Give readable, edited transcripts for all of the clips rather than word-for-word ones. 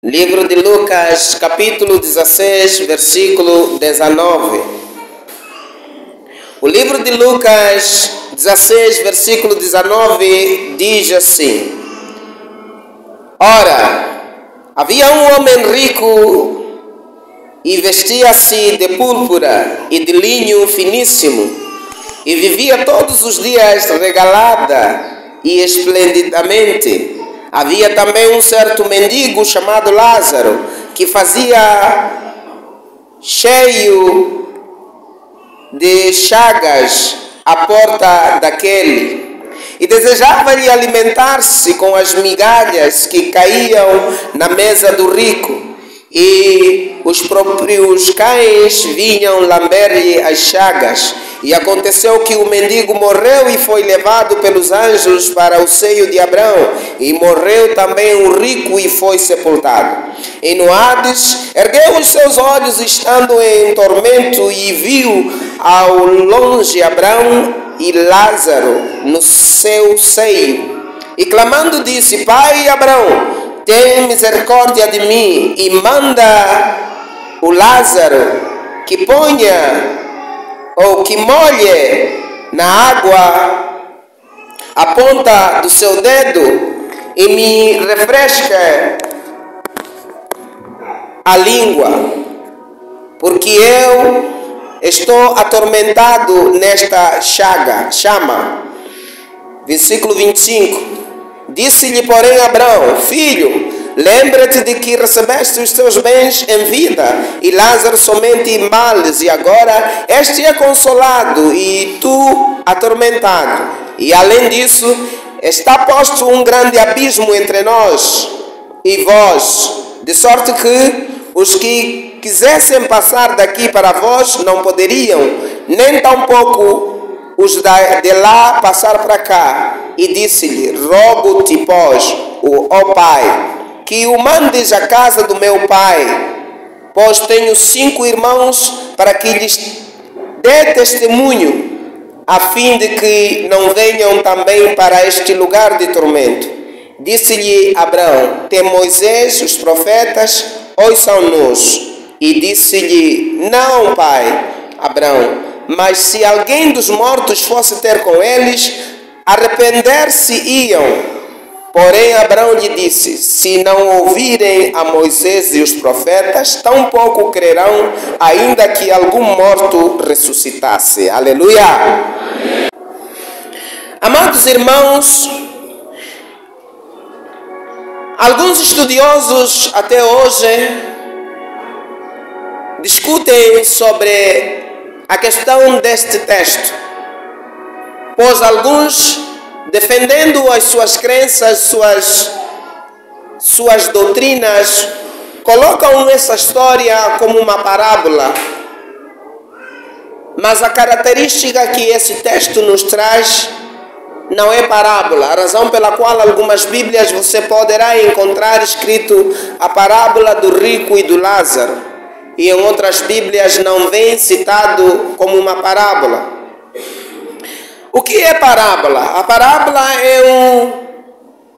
Livro de Lucas, capítulo 16, versículo 19. O livro de Lucas 16, versículo 19 diz assim: Ora, havia um homem rico e vestia-se de púrpura e de linho finíssimo e vivia todos os dias regalada e esplendidamente. Havia também um certo mendigo chamado Lázaro, que fazia cheio de chagas à porta daquele, e desejava-lhe alimentar-se com as migalhas que caíam na mesa do rico, e os próprios cães vinham lamber-lhe as chagas. E aconteceu que o mendigo morreu e foi levado pelos anjos para o seio de Abraão. E morreu também o rico e foi sepultado. E no Hades ergueu os seus olhos estando em tormento e viu ao longe Abraão e Lázaro no seu seio. E clamando disse: Pai Abraão, tem misericórdia de mim e manda o Lázaro que ponha ou que molhe na água a ponta do seu dedo e me refresque a língua, porque eu estou atormentado nesta chama. Versículo 25. Disse-lhe, porém, Abraão: Filho, lembra-te de que recebeste os teus bens em vida, e Lázaro somente em males, e agora este é consolado, e tu atormentado. E além disso, está posto um grande abismo entre nós e vós, de sorte que os que quisessem passar daqui para vós não poderiam, nem tampouco os de lá passar para cá. E disse-lhe: Rogo-te, pois, ó Pai, que o mandes à casa do meu pai, pois tenho 5 irmãos, para que lhes dê testemunho, a fim de que não venham também para este lugar de tormento. Disse-lhe Abraão: Tem Moisés, os profetas, ouçam-nos. E disse-lhe: Não, pai Abraão, mas se alguém dos mortos fosse ter com eles, arrepender-se-iam. Porém Abraão lhe disse: Se não ouvirem a Moisés e os profetas, tampouco crerão, ainda que algum morto ressuscitasse. Aleluia! Amém. Amados irmãos, alguns estudiosos até hoje discutem sobre a questão deste texto, pois alguns, defendendo as suas crenças, suas doutrinas, colocam essa história como uma parábola. Mas a característica que esse texto nos traz não é parábola. A razão pela qual algumas Bíblias você poderá encontrar escrito a parábola do rico e do Lázaro, e em outras Bíblias não vem citado como uma parábola. O que é parábola? A parábola é um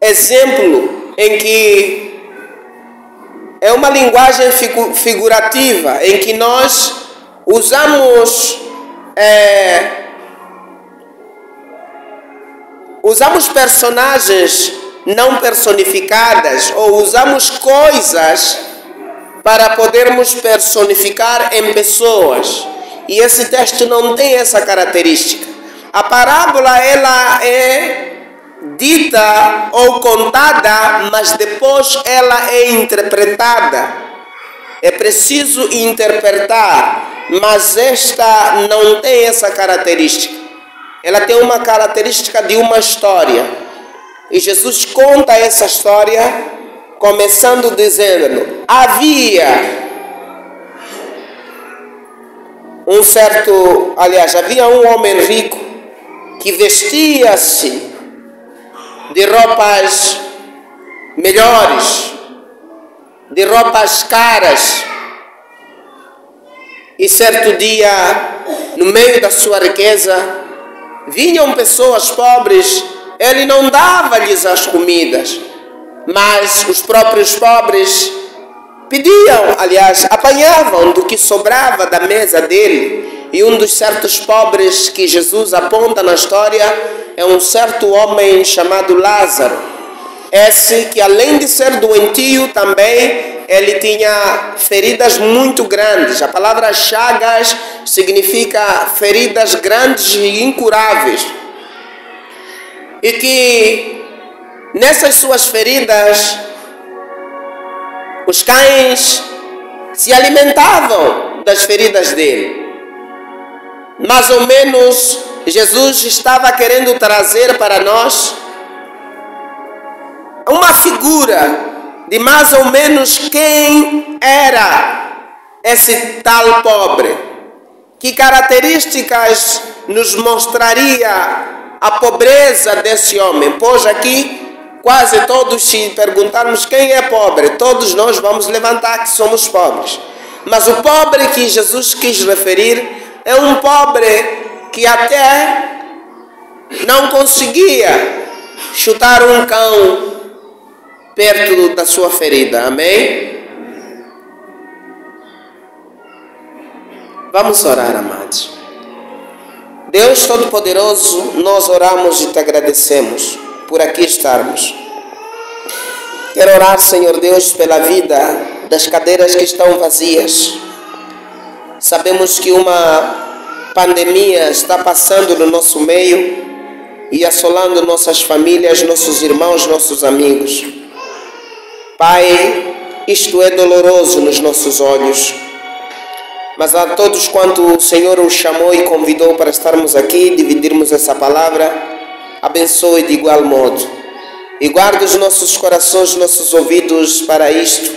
exemplo em que é uma linguagem figurativa, em que nós usamos personagens não personificadas, ou usamos coisas para podermos personificar em pessoas. E esse texto não tem essa característica. A parábola, ela é dita ou contada, mas depois ela é interpretada. É preciso interpretar, mas esta não tem essa característica. Ela tem uma característica de uma história. E Jesus conta essa história começando dizendo: havia um homem rico que vestia-se de roupas melhores, de roupas caras. E certo dia, no meio da sua riqueza, vinham pessoas pobres. Ele não dava-lhes as comidas, mas os próprios pobres pediam, aliás, apanhavam do que sobrava da mesa dele. E um dos certos pobres que Jesus aponta na história é um certo homem chamado Lázaro. Esse que, além de ser doentio, também ele tinha feridas muito grandes. A palavra chagas significa feridas grandes e incuráveis. E que nessas suas feridas, os cães se alimentavam das feridas dele. Mais ou menos, Jesus estava querendo trazer para nós uma figura de mais ou menos quem era esse tal pobre. Que características nos mostraria a pobreza desse homem? Pois aqui, quase todos, se perguntarmos quem é pobre, todos nós vamos levantar que somos pobres. Mas o pobre que Jesus quis referir é um pobre que até não conseguia chutar um cão perto da sua ferida. Amém? Vamos orar, amados. Deus Todo-Poderoso, nós oramos e te agradecemos por aqui estarmos. Quero orar, Senhor Deus, pela vida das cadeiras que estão vazias. Sabemos que uma pandemia está passando no nosso meio e assolando nossas famílias, nossos irmãos, nossos amigos. Pai, isto é doloroso nos nossos olhos, mas a todos quanto o Senhor os chamou e convidou para estarmos aqui, dividirmos essa palavra, abençoe de igual modo e guarde os nossos corações, nossos ouvidos para isto,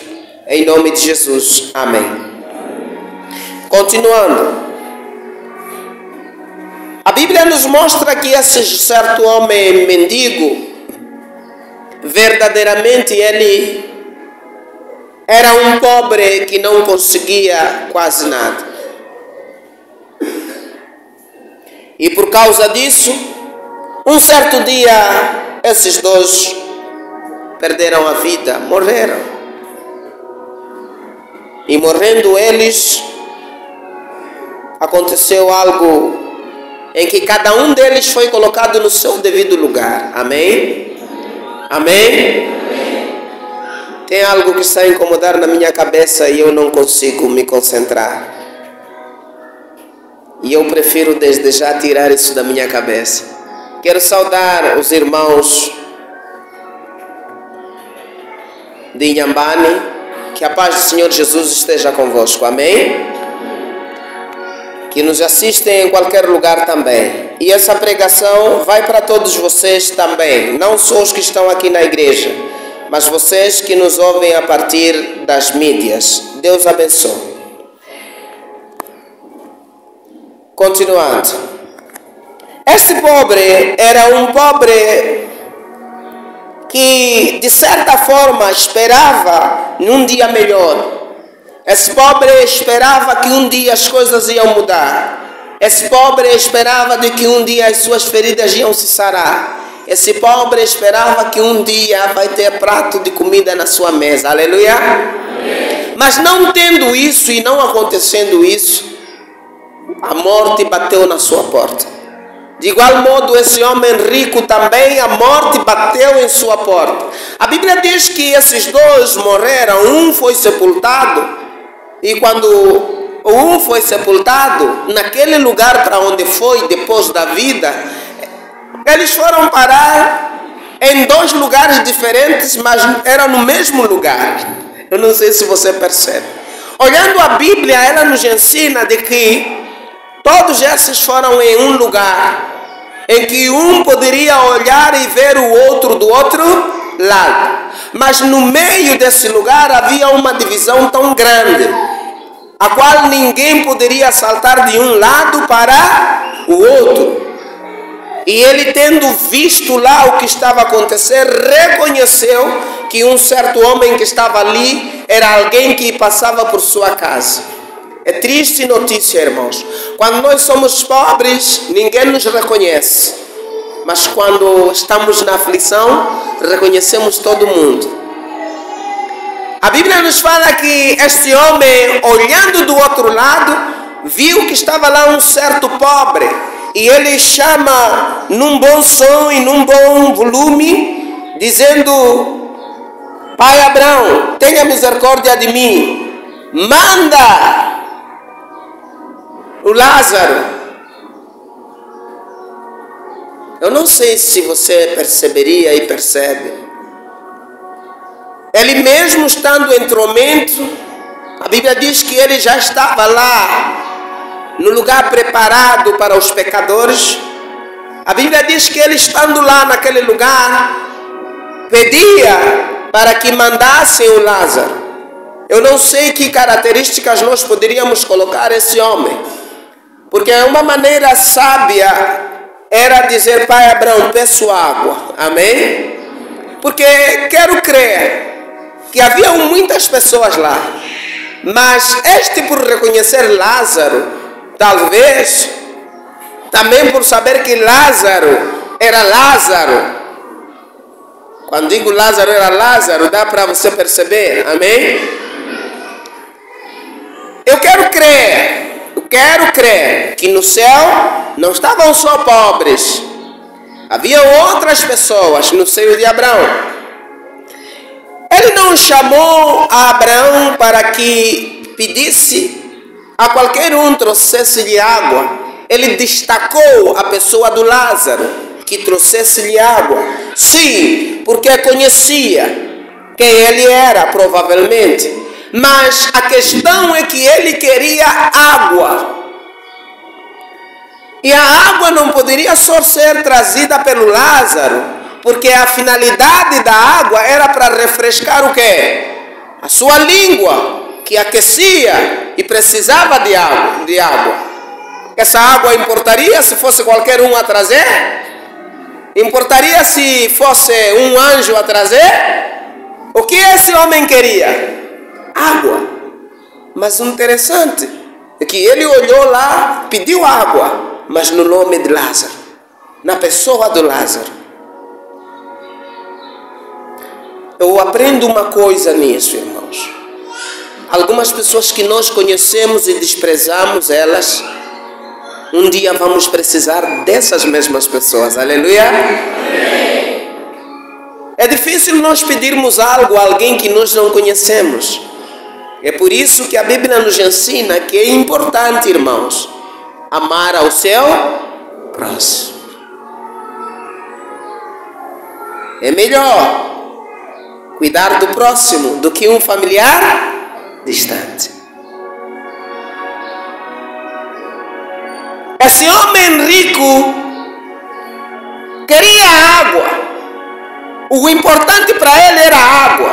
em nome de Jesus. Amém. Continuando, a Bíblia nos mostra que esse certo homem mendigo, verdadeiramente ele era um pobre que não conseguia quase nada. E por causa disso, um certo dia, esses dois perderam a vida, morreram. E morrendo eles, aconteceu algo em que cada um deles foi colocado no seu devido lugar. Amém? Amém? Tem algo que está a incomodar na minha cabeça e eu não consigo me concentrar. E eu prefiro desde já tirar isso da minha cabeça. Quero saudar os irmãos de Inhambane. Que a paz do Senhor Jesus esteja convosco. Amém? Que nos assistem em qualquer lugar também. E essa pregação vai para todos vocês também. Não só os que estão aqui na igreja, mas vocês que nos ouvem a partir das mídias. Deus abençoe. Continuando. Este pobre era um pobre que, de certa forma, esperava num dia melhor. Esse pobre esperava que um dia as coisas iam mudar. Esse pobre esperava de que um dia as suas feridas iam se sarar. Esse pobre esperava que um dia vai ter prato de comida na sua mesa. Aleluia. Amém. Mas não tendo isso e não acontecendo isso, a morte bateu na sua porta. De igual modo, esse homem rico também, a morte bateu em sua porta. A Bíblia diz que esses dois morreram, um foi sepultado. E quando um foi sepultado, naquele lugar para onde foi depois da vida, eles foram parar em dois lugares diferentes, mas era no mesmo lugar. Eu não sei se você percebe. Olhando a Bíblia, ela nos ensina de que todos esses foram em um lugar, em que um poderia olhar e ver o outro do outro lado. Mas no meio desse lugar havia uma divisão tão grande, a qual ninguém poderia saltar de um lado para o outro. E ele, tendo visto lá o que estava a acontecer, reconheceu que um certo homem que estava ali era alguém que passava por sua casa. É triste notícia, irmãos. Quando nós somos pobres, ninguém nos reconhece. Mas quando estamos na aflição, reconhecemos todo mundo. A Bíblia nos fala que este homem, olhando do outro lado, viu que estava lá um certo pobre. E ele chama num bom som e num bom volume, dizendo: Pai Abraão, tenha misericórdia de mim. Manda o Lázaro. Eu não sei se você perceberia e percebe. Ele mesmo estando em tormento, a Bíblia diz que ele já estava lá, no lugar preparado para os pecadores. A Bíblia diz que ele estando lá naquele lugar, pedia para que mandassem o Lázaro. Eu não sei que características nós poderíamos colocar esse homem, porque uma maneira sábia era dizer: Pai Abraão, peço água. Amém? Porque quero crer que havia muitas pessoas lá, mas este, por reconhecer Lázaro, talvez também por saber que Lázaro era Lázaro. Quando digo Lázaro era Lázaro, dá para você perceber. Amém? Eu quero crer que no céu não estavam só pobres, havia outras pessoas no seio de Abraão. Ele não chamou a Abraão para que pedisse a qualquer um trouxesse-lhe água. Ele destacou a pessoa do Lázaro, que trouxesse-lhe água. Sim, porque conhecia quem ele era, provavelmente. Mas a questão é que ele queria água. E a água não poderia só ser trazida pelo Lázaro, porque a finalidade da água era para refrescar o quê? A sua língua, que aquecia e precisava de água. Essa água importaria se fosse qualquer um a trazer? Importaria se fosse um anjo a trazer? O que esse homem queria? Água. Mas o interessante é que ele olhou lá, pediu água, mas no nome de Lázaro, na pessoa do Lázaro. Eu aprendo uma coisa nisso, irmãos. Algumas pessoas que nós conhecemos e desprezamos elas, um dia vamos precisar dessas mesmas pessoas. Aleluia! É difícil nós pedirmos algo a alguém que nós não conhecemos. É por isso que a Bíblia nos ensina que é importante, irmãos, amar ao seu próximo. É melhor cuidar do próximo do que um familiar distante. Esse homem rico queria água. O importante para ele era água.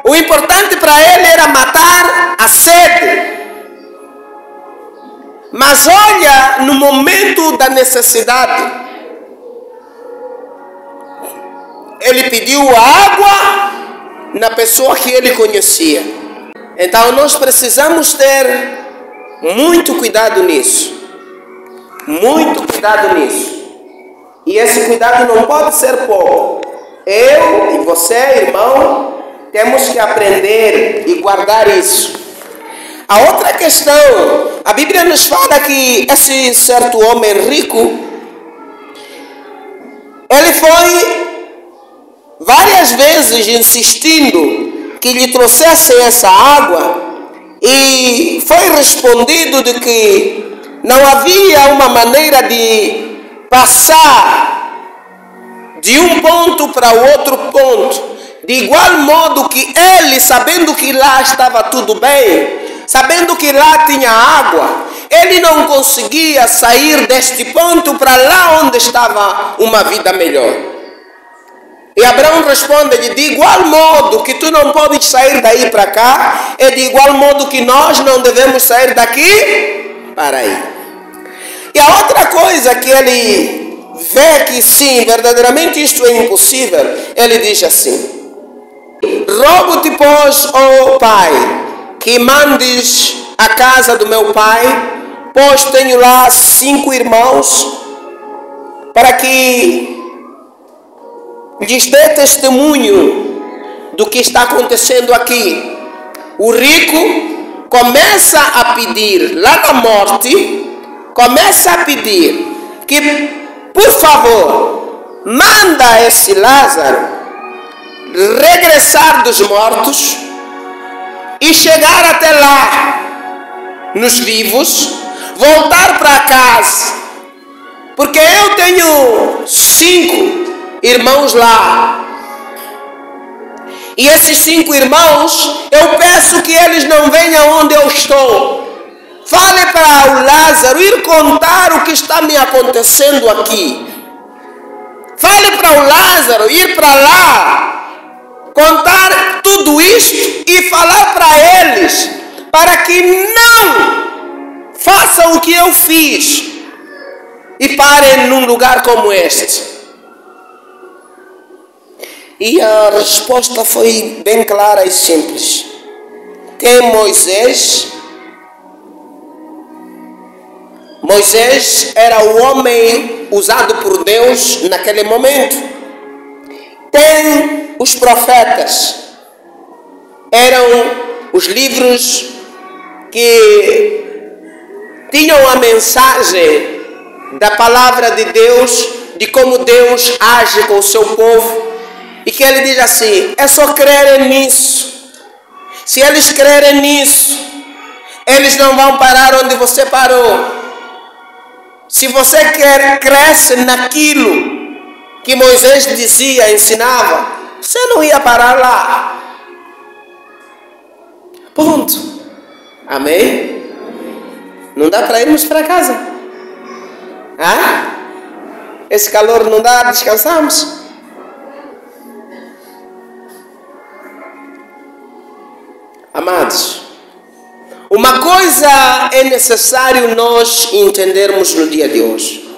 O importante para ele era matar a sede. Mas olha, no momento da necessidade, ele pediu água na pessoa que ele conhecia. Então nós precisamos ter muito cuidado nisso. Muito cuidado nisso. E esse cuidado não pode ser pouco. Eu e você, irmão, temos que aprender e guardar isso. A outra questão, a Bíblia nos fala que esse certo homem rico, ele foi várias vezes insistindo que lhe trouxessem essa água, e foi respondido de que não havia uma maneira de passar de um ponto para o outro ponto, de igual modo que ele, sabendo que lá estava tudo bem, sabendo que lá tinha água, ele não conseguia sair deste ponto para lá onde estava uma vida melhor. E Abraão responde-lhe: de igual modo que tu não podes sair daí para cá, é de igual modo que nós não devemos sair daqui para aí. E a outra coisa que ele vê que sim, verdadeiramente isto é impossível, ele diz assim: rogo-te, pois, ó Pai, que mandes a casa do meu pai, pois tenho lá 5 irmãos, para que lhes dê testemunho do que está acontecendo aqui. O rico começa a pedir, lá na morte, começa a pedir que, por favor, manda esse Lázaro regressar dos mortos e chegar até lá, nos vivos, voltar para casa, porque eu tenho 5 irmãos lá, e esses 5 irmãos, eu peço que eles não venham onde eu estou. Fale para o Lázaro ir contar o que está me acontecendo aqui. Fale para o Lázaro ir para lá, contar tudo isto e falar para eles, para que não façam o que eu fiz e parem num lugar como este. E a resposta foi bem clara e simples. Tem Moisés. Moisés era o homem usado por Deus naquele momento. Tem os profetas. Eram os livros que tinham a mensagem da palavra de Deus, de como Deus age com o seu povo. E que ele diz assim: é só crerem nisso. Se eles crerem nisso, eles não vão parar onde você parou. Se você cresce naquilo que Moisés dizia, ensinava, você não ia parar lá. Ponto. Amém? Não dá para irmos para casa? Esse calor não dá, descansamos? Amados, uma coisa é necessário nós entendermos no dia de hoje.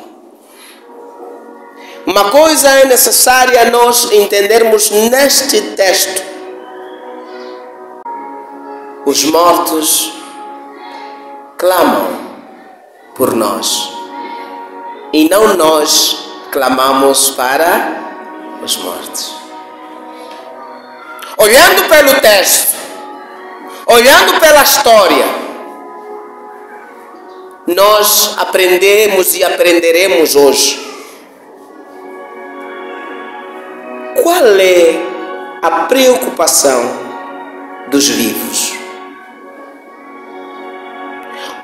Uma coisa é necessária nós entendermos neste texto. Os mortos clamam por nós e não nós clamamos para os mortos. Olhando pelo texto, olhando pela história, nós aprendemos e aprenderemos hoje qual é a preocupação dos vivos.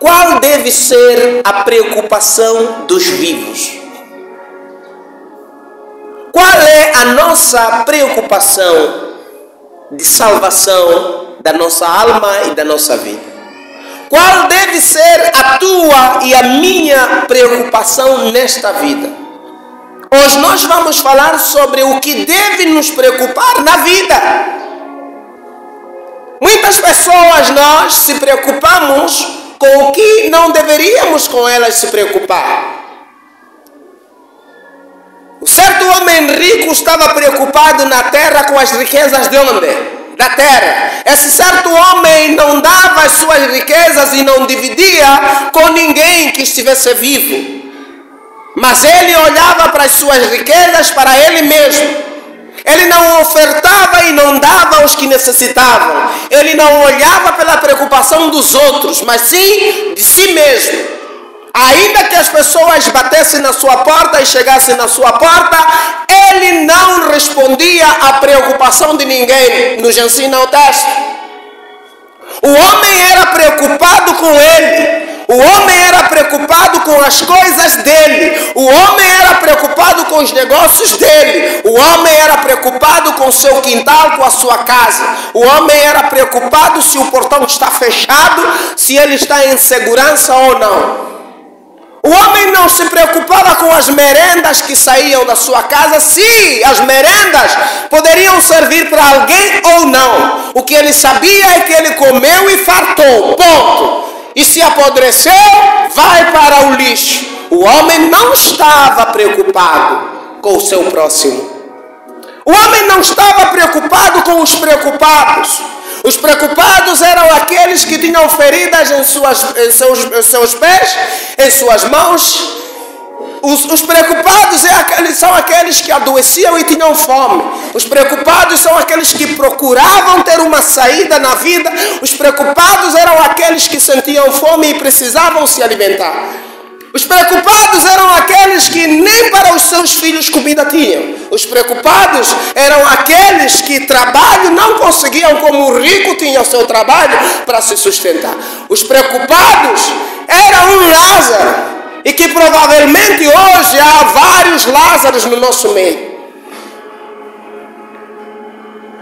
Qual deve ser a preocupação dos vivos? Qual é a nossa preocupação de salvação da nossa alma e da nossa vida? Qual deve ser a tua e a minha preocupação nesta vida? Hoje nós vamos falar sobre o que deve nos preocupar na vida. Muitas pessoas nós se preocupamos com o que não deveríamos com elas se preocupar. O certo homem rico estava preocupado na terra com as riquezas de onde? Da terra. Esse certo homem não dava as suas riquezas e não dividia com ninguém que estivesse vivo. Mas ele olhava para as suas riquezas para ele mesmo. Ele não ofertava e não dava aos que necessitavam. Ele não olhava pela preocupação dos outros, mas sim de si mesmo. Ainda que as pessoas batessem na sua porta e chegassem na sua porta, ele não respondia à preocupação de ninguém. Nos ensina o texto. O homem era preocupado com ele. O homem era preocupado com as coisas dele. O homem era preocupado com os negócios dele. O homem era preocupado com o seu quintal, com a sua casa. O homem era preocupado se o portão está fechado, se ele está em segurança ou não. O homem não se preocupava com as merendas que saíam da sua casa, se as merendas poderiam servir para alguém ou não. O que ele sabia é que ele comeu e fartou, ponto. E se apodreceu, vai para o lixo. O homem não estava preocupado com o seu próximo. O homem não estava preocupado com os preocupados. Os preocupados eram aqueles que tinham feridas em seus pés, em suas mãos, Os preocupados são aqueles que adoeciam e tinham fome. Os preocupados são aqueles que procuravam ter uma saída na vida. Os preocupados eram aqueles que sentiam fome e precisavam se alimentar. Os preocupados eram aqueles que nem para os seus filhos comida tinham. Os preocupados eram aqueles que trabalho não conseguiam, como o rico tinha o seu trabalho para se sustentar. Os preocupados eram um Lázaro. E que provavelmente hoje há vários Lázaros no nosso meio.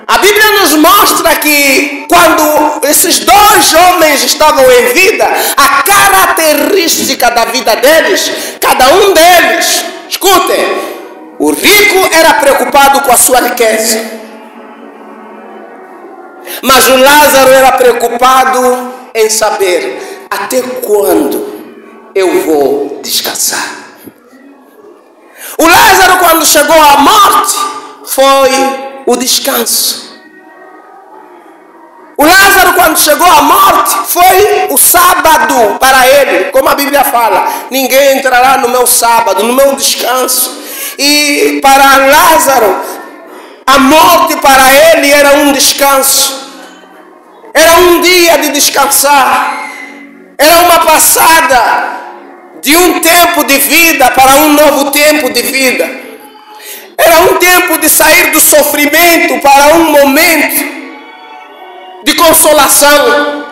A Bíblia nos mostra que quando esses dois homens estavam em vida, a característica da vida deles, cada um deles, escutem, o rico era preocupado com a sua riqueza. Mas o Lázaro era preocupado em saber até quando eu vou descansar. O Lázaro, quando chegou à morte, foi o descanso. O Lázaro, quando chegou à morte, foi o sábado para ele. Como a Bíblia fala, ninguém entrará no meu sábado, no meu descanso. E para Lázaro, a morte para ele era um descanso. Era um dia de descansar. Era uma passada de um tempo de vida para um novo tempo de vida. Era um tempo de sair do sofrimento para um momento de consolação.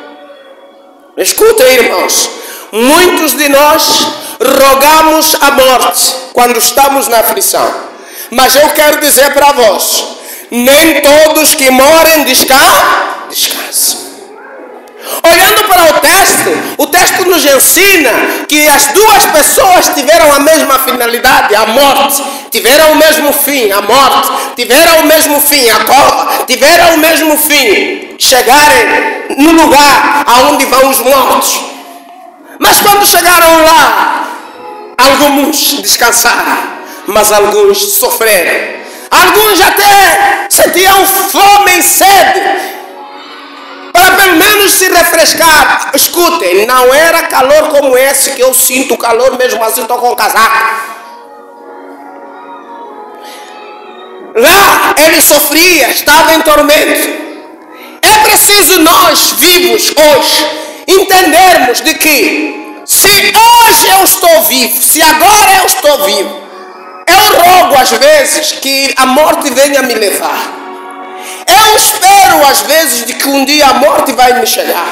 Escutem, irmãos, muitos de nós rogamos a morte quando estamos na aflição. Mas eu quero dizer para vós, nem todos que morem descansam. Olhando para o texto nos ensina que as duas pessoas tiveram a mesma finalidade, a morte. Tiveram o mesmo fim, a morte. Tiveram o mesmo fim, a cova. Tiveram o mesmo fim, chegarem no lugar aonde vão os mortos. Mas quando chegaram lá, alguns descansaram, mas alguns sofreram. Alguns até sentiam fome e sede, para pelo menos se refrescar. Escutem, não era calor como esse que eu sinto calor, mesmo assim estou com o casaco. Lá ele sofria, estava em tormento. É preciso nós, vivos hoje, entendermos de que se hoje eu estou vivo, se agora eu estou vivo, eu rogo às vezes que a morte venha me levar. Eu espero às vezes de que um dia a morte vai me chegar.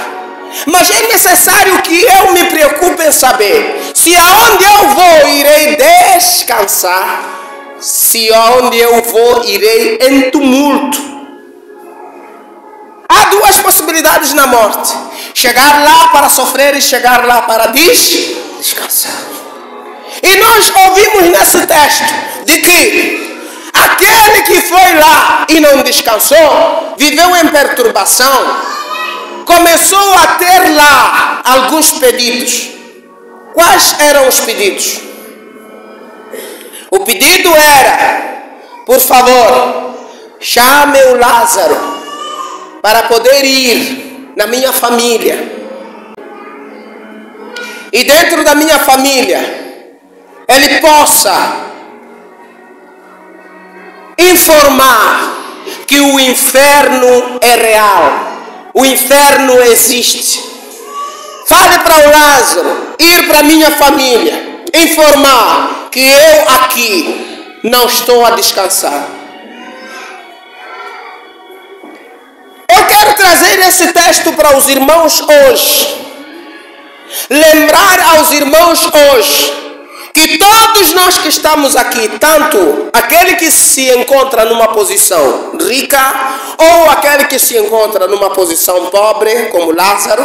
Mas é necessário que eu me preocupe em saber se aonde eu vou irei descansar, se aonde eu vou irei em tumulto. Há duas possibilidades na morte: chegar lá para sofrer e chegar lá para descansar. E nós ouvimos nesse texto de que aquele que foi lá e não descansou, viveu em perturbação, começou a ter lá alguns pedidos. Quais eram os pedidos? O pedido era: por favor, chame o Lázaro para poder ir na minha família. E dentro da minha família, ele possa informar que o inferno é real. O inferno existe. Fale para o Lázaro ir para a minha família, informar que eu aqui não estou a descansar. Eu quero trazer esse texto para os irmãos hoje. Lembrar aos irmãos hoje que todos nós que estamos aqui, tanto aquele que se encontra numa posição rica ou aquele que se encontra numa posição pobre, como Lázaro,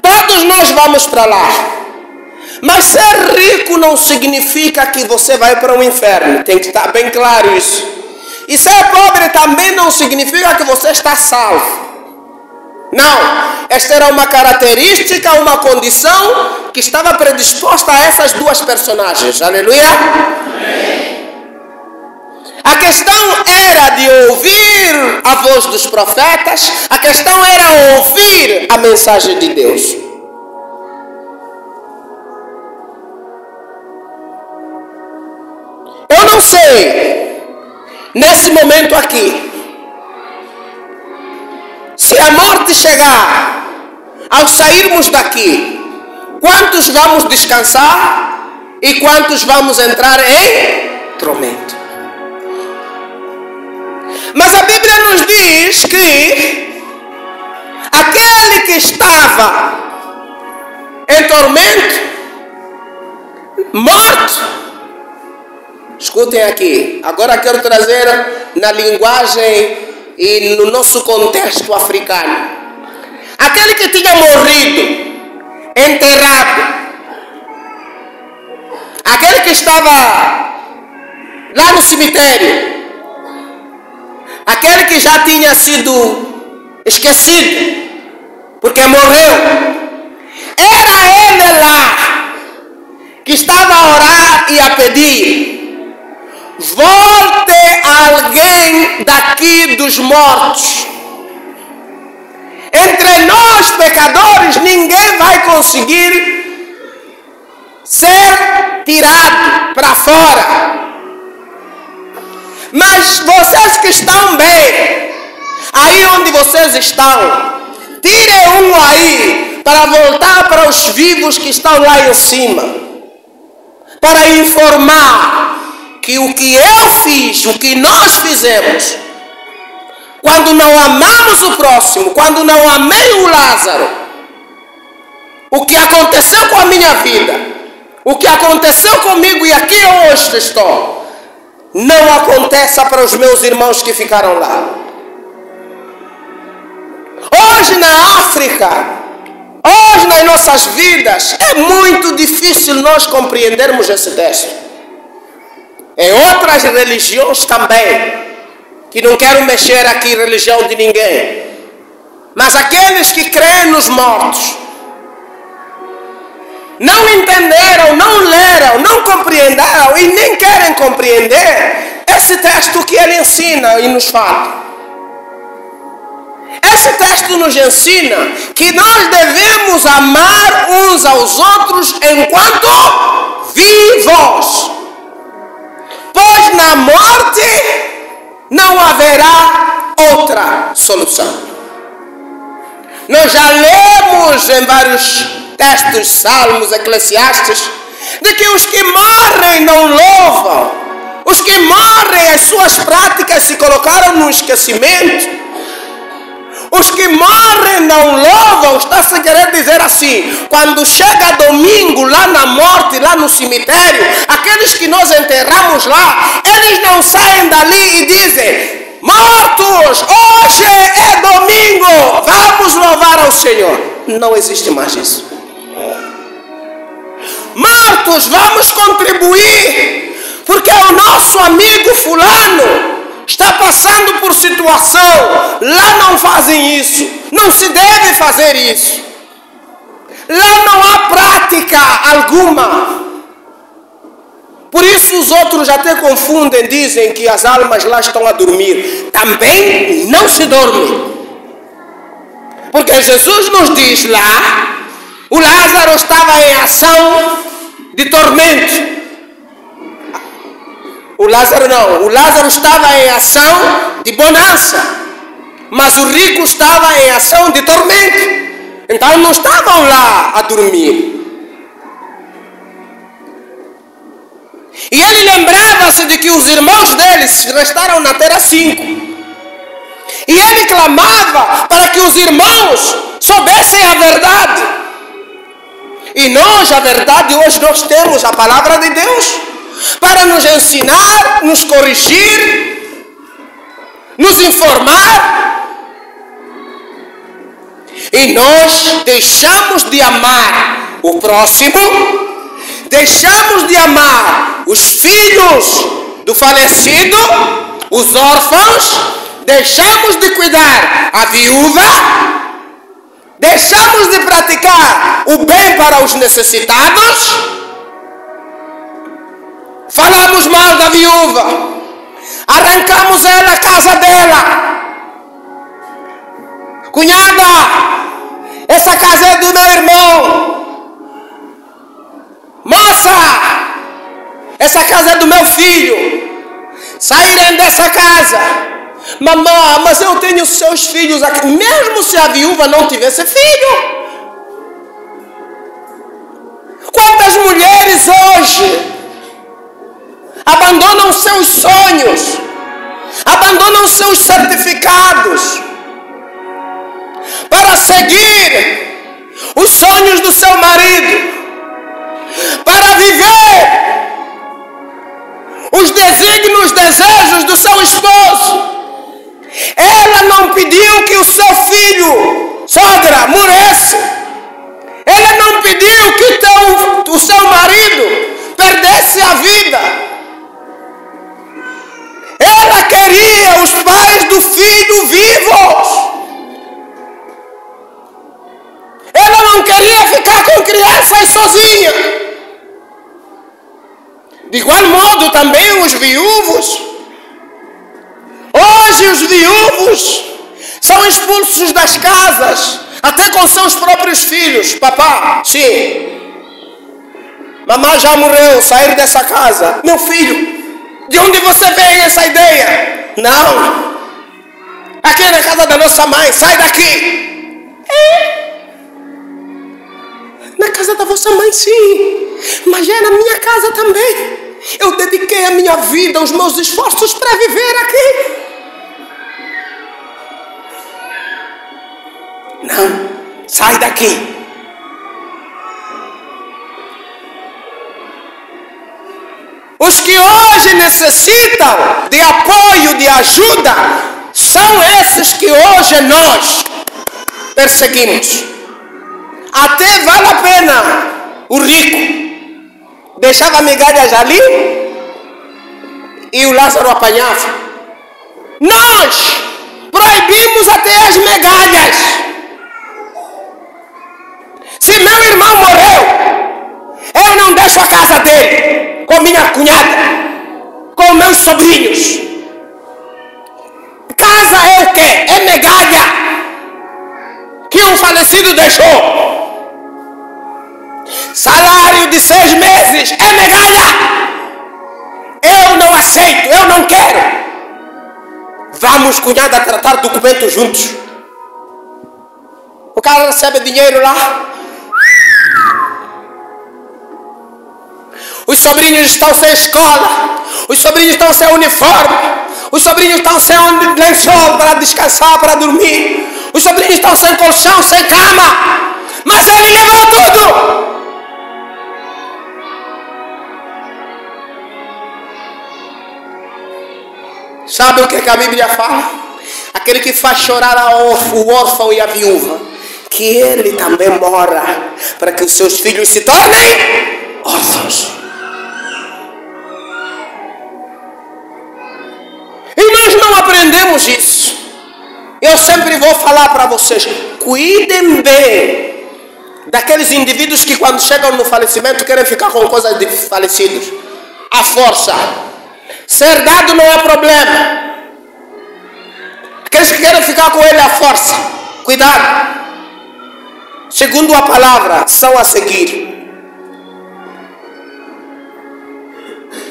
todos nós vamos para lá. Mas ser rico não significa que você vai para o inferno. Tem que estar bem claro isso. E ser pobre também não significa que você está salvo. Não, esta era uma característica, uma condição que estava predisposta a essas duas personagens. Aleluia. Amém. A questão era de ouvir a voz dos profetas, a questão era ouvir a mensagem de Deus. não sei, nesse momento aqui, se a morte chegar, ao sairmos daqui, quantos vamos descansar e quantos vamos entrar em tormento? Mas a Bíblia nos diz que aquele que estava em tormento, morto, escutem aqui, agora quero trazer na linguagem e no nosso contexto africano. Aquele que tinha morrido, enterrado, aquele que estava lá no cemitério, aquele que já tinha sido esquecido, porque morreu, era ele lá que estava a orar e a pedir: volte alguém daqui dos mortos. Entre nós pecadores, ninguém vai conseguir ser tirado para fora. Mas vocês que estão bem, aí onde vocês estão, tirem um aí para voltar para os vivos que estão lá em cima, para informar que o que eu fiz, o que nós fizemos, quando não amamos o próximo, quando não amei o Lázaro, o que aconteceu com a minha vida, o que aconteceu comigo e aqui eu hoje estou, não aconteça para os meus irmãos que ficaram lá. Hoje na África, hoje nas nossas vidas, é muito difícil nós compreendermos esse texto. Em outras religiões também, que não quero mexer aqui religião de ninguém, mas aqueles que creem nos mortos, não entenderam, não leram, não compreenderam e nem querem compreender esse texto que ele ensina e nos fala. Esse texto nos ensina que nós devemos amar uns aos outros enquanto vivos, pois na morte não haverá outra solução. Nós já lemos em vários textos, Salmos, Eclesiastes, de que os que morrem não louvam, os que morrem as suas práticas se colocaram no esquecimento, os que morrem não louvam, está-se a querer dizer assim, quando chega domingo lá na morte, lá no cemitério, aqueles que nós enterramos lá, eles não saem dali e dizem: mortos, hoje é domingo, vamos louvar ao Senhor. Não existe mais isso. Mortos, vamos contribuir, porque o nosso amigo fulano está passando por situação. Lá não fazem isso, não se deve fazer isso. Lá não há prática alguma. Por isso os outros até confundem, dizem que as almas lá estão a dormir. Também não se dorme. Porque Jesus nos diz lá, o Lázaro estava em ação de tormento. O Lázaro estava em ação de bonança, mas o rico estava em ação de tormento. Então não estavam lá a dormir. E ele lembrava-se de que os irmãos deles restaram na terra 5. E ele clamava para que os irmãos soubessem a verdade. E nós, a verdade, hoje nós temos a palavra de Deus para nos ensinar, nos corrigir, nos informar. E nós deixamos de amar o próximo, deixamos de amar os filhos do falecido, os órfãos, deixamos de cuidar a viúva, deixamos de praticar o bem para os necessitados, falamos mal da viúva, arrancamos ela a casa dela. Cunhada, essa casa é do meu irmão. Moça, essa casa é do meu filho. saírem dessa casa. Mamãe, mas eu tenho seus filhos aqui. Mesmo se a viúva não tivesse filho. Quantas mulheres hoje abandonam seus sonhos, abandonam seus certificados para seguir os sonhos do seu marido, para viver os desígnios, desejos do seu esposo. Ela não pediu que o seu filho, sogra, morresse. Ela não pediu que o seu marido perdesse a vida. Ela queria os pais do filho vivos. Ela não queria ficar com crianças sozinha. De igual modo também os viúvos. Hoje os viúvos são expulsos das casas, até com seus próprios filhos. Papá, sim. Mamãe já morreu, sair dessa casa. Meu filho, de onde você veio essa ideia? Não. Aqui é na casa da nossa mãe, sai daqui. Na casa da vossa mãe, sim. Mas é na minha casa também. Eu dediquei a minha vida, os meus esforços para viver aqui. Não, sai daqui. Os que hoje necessitam de apoio, de ajuda, são esses que hoje nós perseguimos. Até vale a pena o rico deixava migalhas ali e o Lázaro apanhava. Nós proibimos até as migalhas. Se meu irmão morreu, eu não deixo a casa dele com minha cunhada, com meus sobrinhos. Casa é o quê? É migalha que um falecido deixou. Salário de 6 meses é migalha. Eu não aceito, eu não quero. Vamos, cunhada, tratar documentos juntos. O cara recebe dinheiro lá. Os sobrinhos estão sem escola. Os sobrinhos estão sem uniforme. Os sobrinhos estão sem lençol para descansar, para dormir. Os sobrinhos estão sem colchão, sem cama. Mas ele levou tudo. Sabe o que a Bíblia fala? Aquele que faz chorar o órfão e a viúva, que ele também mora, para que os seus filhos se tornem órfãos. E nós não aprendemos isso. Eu sempre vou falar para vocês, cuidem bem daqueles indivíduos que quando chegam no falecimento querem ficar com coisas de falecidos. À força. Ser dado não é problema. Aqueles que querem ficar com ele à força, cuidado. Segundo a palavra, são a seguir.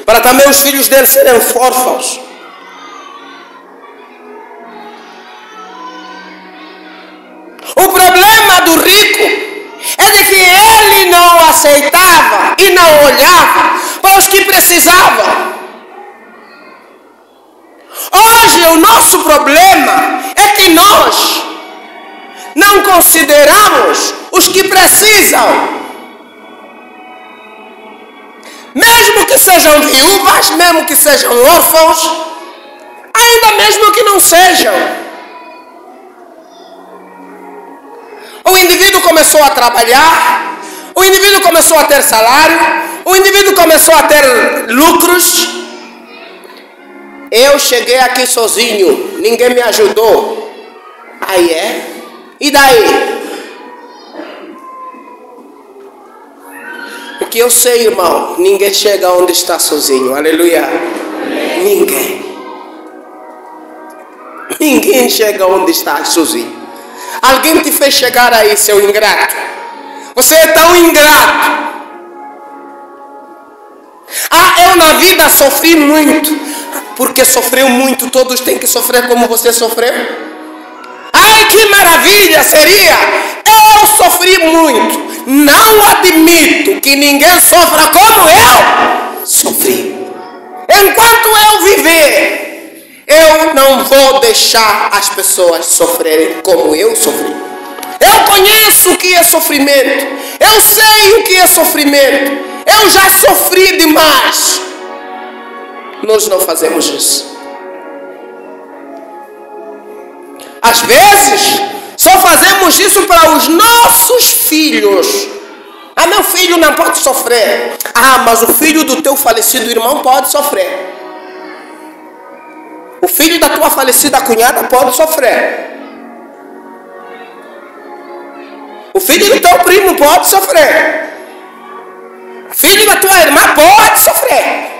Para também os filhos dele serem órfãos. O problema do rico é de que ele não aceitava e não olhava para os que precisavam. Hoje o nosso problema é que nós não consideramos os que precisam. Mesmo que sejam viúvas, mesmo que sejam órfãos, ainda mesmo que não sejam. O indivíduo começou a trabalhar, o indivíduo começou a ter salário, o indivíduo começou a ter lucros. Eu cheguei aqui sozinho, ninguém me ajudou. Aí é? E daí? Porque eu sei, irmão, ninguém chega onde está sozinho. Aleluia. Ninguém. Ninguém chega onde está sozinho. Alguém te fez chegar aí, seu ingrato. Você é tão ingrato. Eu na vida sofri muito. porque sofreu muito, todos têm que sofrer como você sofreu? Ai, que maravilha seria! Eu sofri muito. Não admito que ninguém sofra como eu sofri. Enquanto eu viver, eu não vou deixar as pessoas sofrerem como eu sofri. Eu conheço o que é sofrimento. Eu sei o que é sofrimento. Eu já sofri demais. Nós não fazemos isso. Às vezes, só fazemos isso para os nossos filhos. Ah, meu filho não pode sofrer. Ah, mas o filho do teu falecido irmão pode sofrer. O filho da tua falecida cunhada pode sofrer. O filho do teu primo pode sofrer. O filho da tua irmã pode sofrer.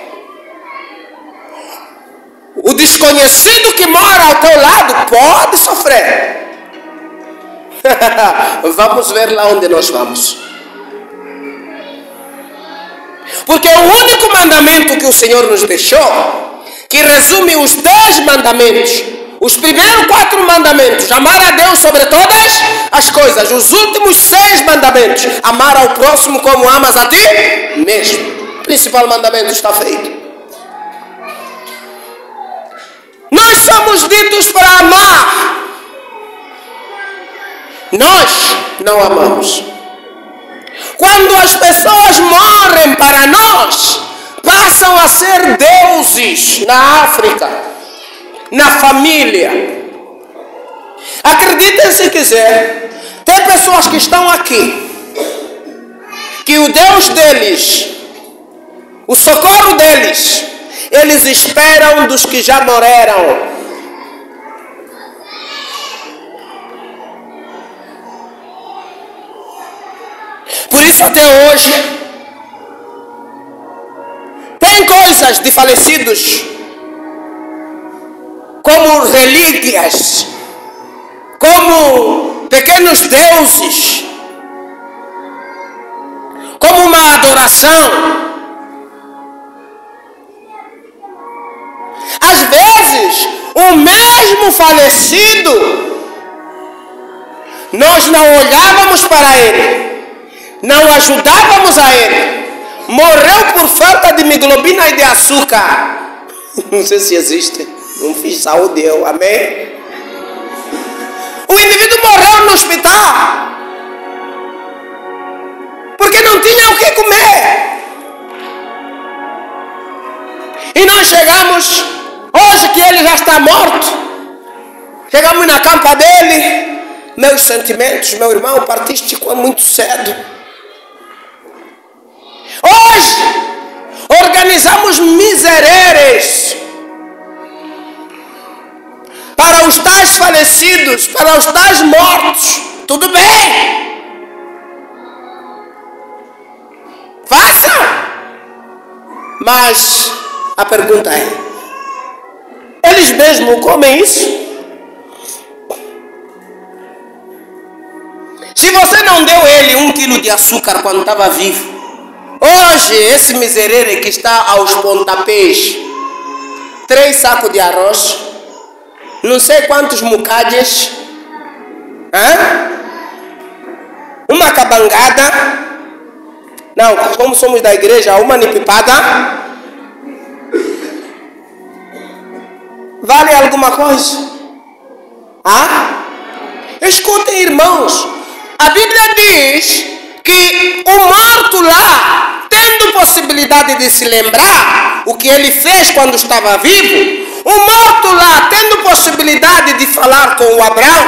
O desconhecido que mora ao teu lado pode sofrer. Vamos ver lá onde nós vamos. Porque o único mandamento que o Senhor nos deixou, que resume os 10 mandamentos, os primeiros 4 mandamentos, amar a Deus sobre todas as coisas, os últimos 6 mandamentos, amar ao próximo como amas a ti mesmo. O principal mandamento está feito. Nós somos ditos para amar. Nós não amamos. Quando as pessoas morrem para nós, passam a ser deuses na África, na família. Acreditem se quiser, tem pessoas que estão aqui, que o Deus deles, o socorro deles, eles esperam dos que já morreram. Por isso até hoje, tem coisas de falecidos, como relíquias, como pequenos deuses, como uma adoração. Às vezes, o mesmo falecido, nós não olhávamos para ele, não ajudávamos a ele, morreu por falta de hemoglobina e de açúcar. Não sei se existe, não fiz saúde eu, amém? O indivíduo morreu no hospital, porque não tinha o que comer. E nós chegamos, hoje que ele já está morto, chegamos na campa dele, meus sentimentos, meu irmão, partiste muito cedo. Hoje, organizamos misereres para os tais falecidos, para os tais mortos. Tudo bem. Faça. Mas a pergunta é, eles mesmos comem isso? Se você não deu ele 1 quilo de açúcar quando estava vivo, hoje esse miserere que está aos pontapés, 3 sacos de arroz, não sei quantos mucades, uma cabangada, não, como somos da igreja, uma nipipada, vale alguma coisa? Escutem, irmãos, a Bíblia diz que o morto lá, tendo possibilidade de se lembrar o que ele fez quando estava vivo, o morto lá, tendo possibilidade de falar com o Abraão,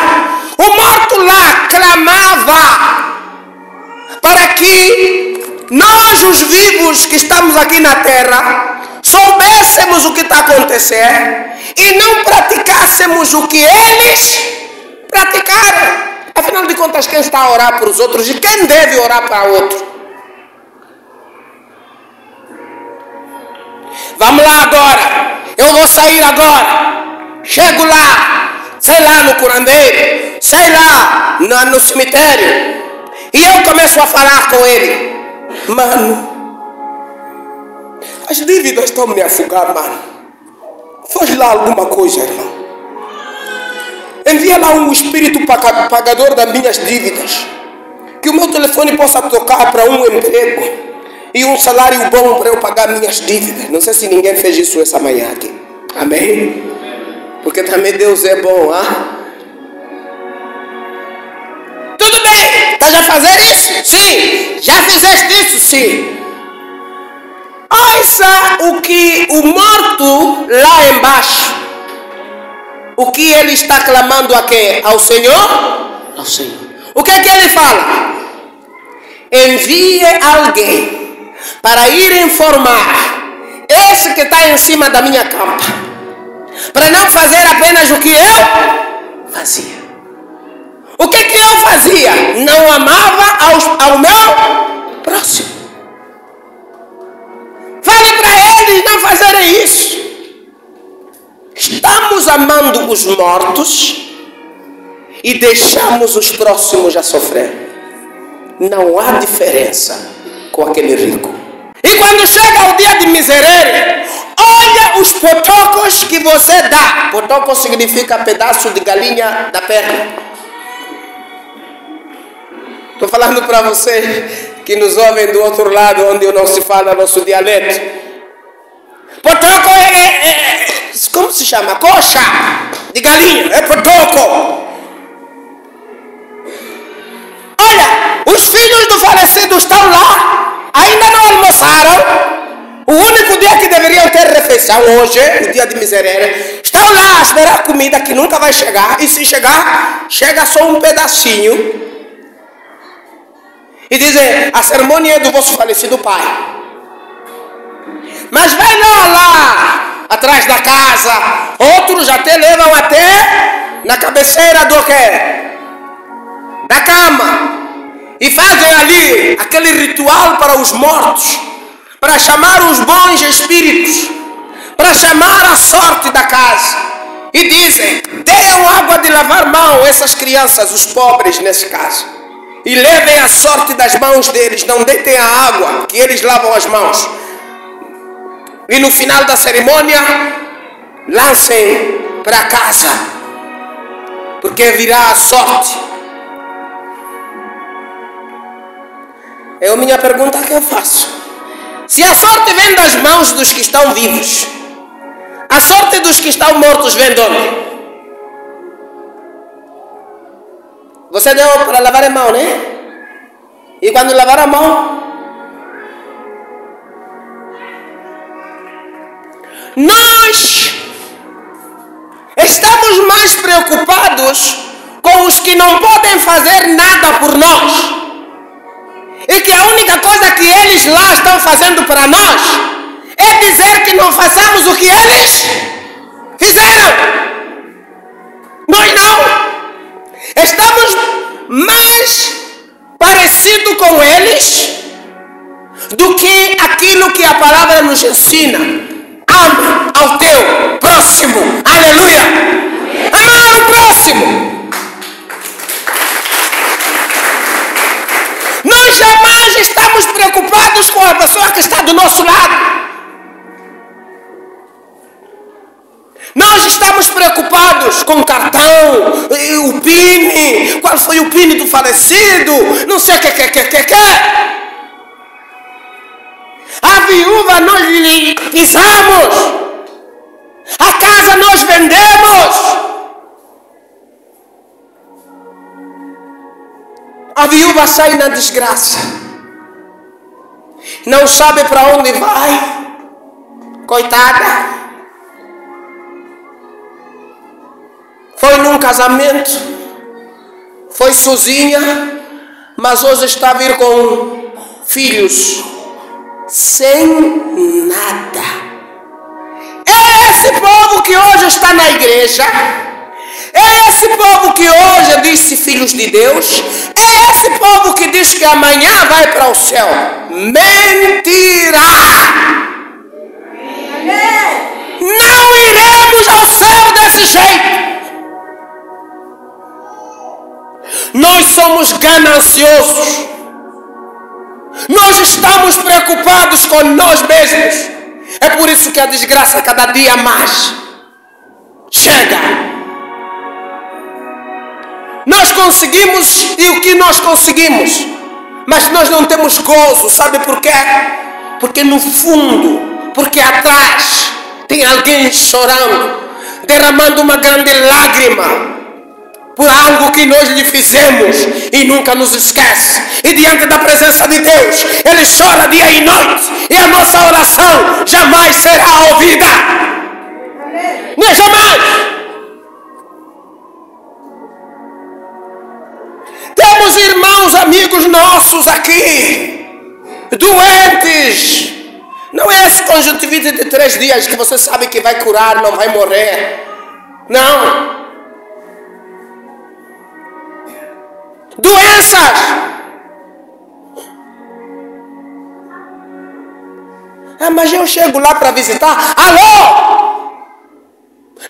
o morto lá clamava para que nós, os vivos que estamos aqui na terra, soubéssemos o que está acontecendo e não praticássemos o que eles praticaram. Afinal de contas, quem está a orar para os outros e quem deve orar para outro? Vamos lá agora. Eu vou sair agora. Chego lá, sei lá no curandeiro, sei lá no cemitério, e eu começo a falar com ele. Mano, as dívidas estão me afogando, mano. Faz lá alguma coisa, irmão. Envia lá um espírito pagador das minhas dívidas. Que o meu telefone possa tocar para um emprego e um salário bom para eu pagar minhas dívidas. Não sei se ninguém fez isso essa manhã aqui. Amém? Porque também Deus é bom, Tudo bem, estás a fazer isso? Sim. Já fizeste isso? Sim. Ouça o que o morto lá embaixo, o que ele está clamando a quem? Ao Senhor? Ao Senhor. O que é que ele fala? Envie alguém para ir informar esse que está em cima da minha campa, para não fazer apenas o que eu fazia. O que eu fazia? Não amava ao meu próximo. Fale para eles não fazerem isso. Estamos amando os mortos e deixamos os próximos a sofrer. Não há diferença com aquele rico. E quando chega o dia de miserere, olha os potocos que você dá. Potoco significa pedaço de galinha da perna. Estou falando para vocês que nos ouvem do outro lado, onde não se fala nosso dialeto. Potoco como se chama? Coxa de galinha, é potoco. Olha, os filhos do falecido estão lá, ainda não almoçaram. O único dia que deveriam ter refeição hoje, o dia de miserere, estão lá a esperar a comida que nunca vai chegar. E se chegar, chega só um pedacinho. E dizem, a cerimônia é do vosso falecido pai. Mas vai lá, atrás da casa. Outros até levam até na cabeceira do quê? Da cama. E fazem ali aquele ritual para os mortos, para chamar os bons espíritos, para chamar a sorte da casa. E dizem, deem água de lavar mão, essas crianças, os pobres nesse caso. E levem a sorte das mãos deles, não deitem a água, que eles lavam as mãos. E no final da cerimônia, lancem para casa, porque virá a sorte. É a minha pergunta que eu faço. Se a sorte vem das mãos dos que estão vivos, a sorte dos que estão mortos vem de onde? Você deu para lavar a mão, né? E quando lavar a mão, nós estamos mais preocupados com os que não podem fazer nada por nós. E que a única coisa que eles lá estão fazendo para nós é dizer que não façamos o que eles fizeram. Nós não. Estamos mais parecidos com eles do que aquilo que a palavra nos ensina. Ama ao teu próximo. Aleluia! Amar o próximo. Nós jamais estamos preocupados com a pessoa que está do nosso lado. Nós estamos preocupados com o cartão, o PIN, qual foi o PIN do falecido, não sei o que. A viúva nós lhe pisamos, a casa nós vendemos. A viúva sai na desgraça, não sabe para onde vai, coitada. Foi num casamento, foi sozinha, mas hoje está a vir com filhos, sem nada. É esse povo que hoje está na igreja, é esse povo que hoje diz-se filhos de Deus, é esse povo que diz que amanhã vai para o céu. Mentira! Não iremos ao céu desse jeito. Nós somos gananciosos. Nós estamos preocupados com nós mesmos. É por isso que a desgraça cada dia mais. chega. Nós conseguimos e o que nós conseguimos, mas nós não temos gozo. Sabe por quê? Porque no fundo, porque atrás tem alguém chorando, derramando uma grande lágrima por algo que nós lhe fizemos e nunca nos esquece. E diante da presença de Deus, Ele chora dia e noite, e a nossa oração jamais será ouvida. Não é jamais. Temos irmãos, amigos nossos aqui, doentes. Não é esse conjuntivite de 3 dias que você sabe que vai curar, não vai morrer. Não. Doenças. Mas eu chego lá para visitar. Alô?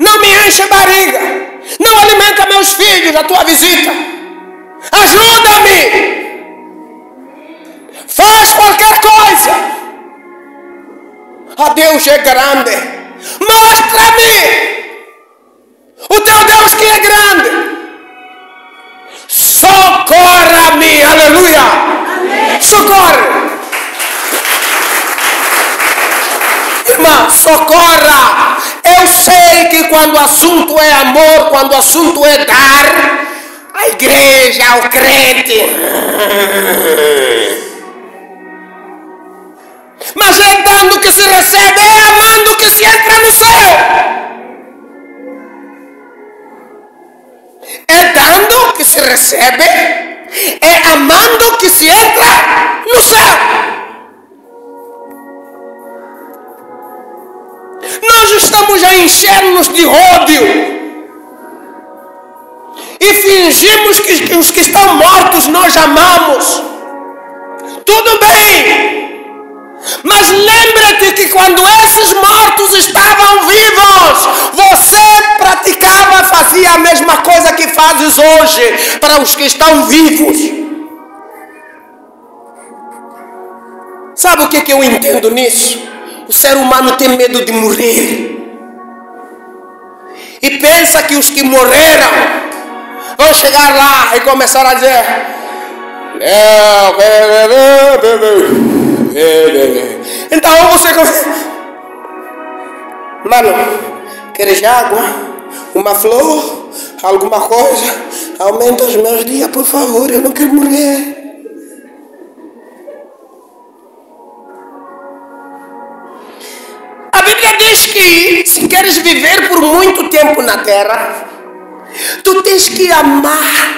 Não me enche a barriga. Não alimenta meus filhos a tua visita. Ajuda-me. Faz qualquer coisa. Deus é grande. Mostra-me o teu Deus que é grande. Socorra-me, aleluia. Amém. Socorre. Irmã, socorra. Eu sei que quando o assunto é amor, quando o assunto é dar, a igreja, o crente. Mas é dando que se recebe, é amando que se entra no céu. É dando que se recebe, é amando que se entra no céu. Nós estamos a encher-nos de ódio e fingimos que os que estão mortos nós amamos. Tudo bem. Mas lembra-te que quando esses mortos estavam vivos, você praticava, fazia a mesma coisa que fazes hoje para os que estão vivos. Sabe o que eu entendo nisso? O ser humano tem medo de morrer. E pensa que os que morreram vão chegar lá e começar a dizer: então você... Mano, queres água? Uma flor? Alguma coisa? Aumenta os meus dias, por favor, eu não quero morrer. A Bíblia diz que se queres viver por muito tempo na terra, tu tens que amar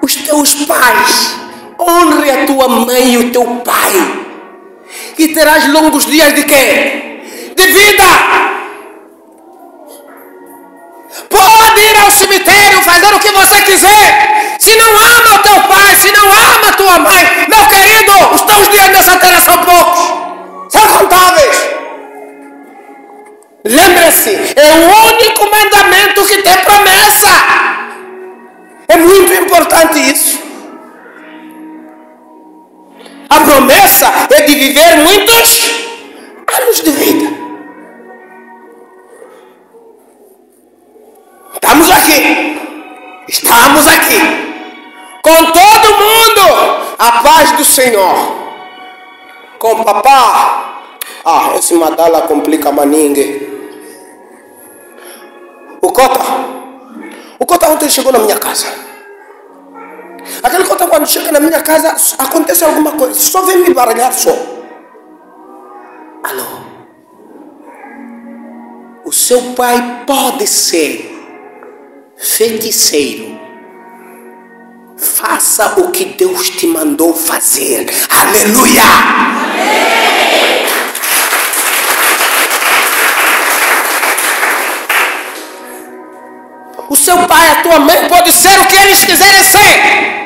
os teus pais. Honre a tua mãe e o teu pai, e terás longos dias de quê? De vida. Pode ir ao cemitério, fazer o que você quiser. Se não ama o teu pai, se não ama a tua mãe, meu querido, os teus dias nessa terra são poucos, são contáveis. Lembre-se, é o único mandamento que tem promessa. É muito importante isso. A promessa é de viver muitos anos de vida. Estamos aqui, com todo mundo, a paz do Senhor. Com papá, esse madala complica maningue. O Cota ontem chegou na minha casa. Aquele Cota, quando chega na minha casa, acontece alguma coisa, só vem me baralhar só. Alô? O seu pai pode ser feiticeiro. Faça o que Deus te mandou fazer. Aleluia! Amém. O seu pai, a tua mãe pode ser o que eles quiserem ser.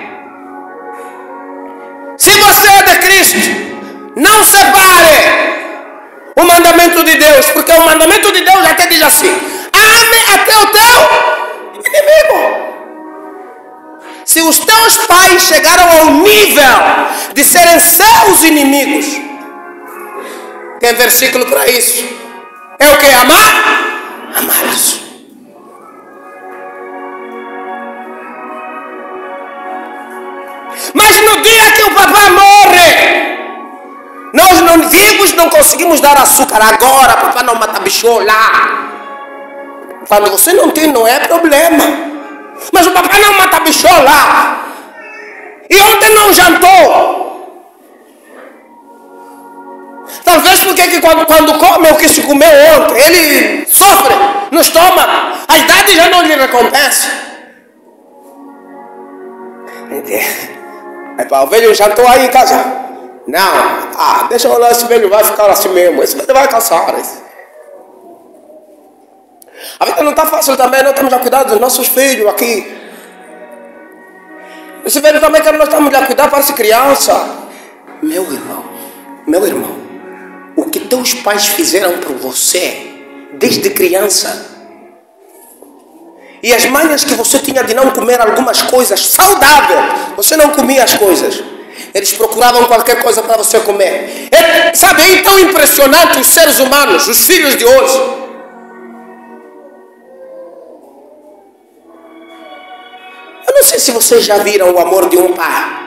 Se você é de Cristo, não separe o mandamento de Deus, porque o mandamento de Deus até diz assim: ame até o teu inimigo. Se os teus pais chegaram ao nível de serem seus inimigos, tem versículo para isso. É o que? Amar Amados, mas no dia que o papai morre, nós não vivos não conseguimos dar açúcar. Agora, papai não mata bichola. Quando você não tem, não é problema. Mas o papai não mata bichola. E ontem não jantou. Talvez porque que quando come o que se comeu ontem, ele sofre no estômago. A idade já não lhe recompensa. É para o velho jantou aí em casa. Não, deixa eu olhar, esse velho vai ficar assim mesmo. Esse velho vai cansar. A vida não está fácil também, nós estamos a cuidar dos nossos filhos aqui. Esse velho também que nós estamos a cuidar, parece criança. Meu irmão, o que teus pais fizeram por você desde criança, e as manhas que você tinha de não comer algumas coisas saudáveis, você não comia as coisas, eles procuravam qualquer coisa para você comer. Sabe, é tão impressionante os seres humanos, os filhos de hoje. Eu não sei se vocês já viram o amor de um pai.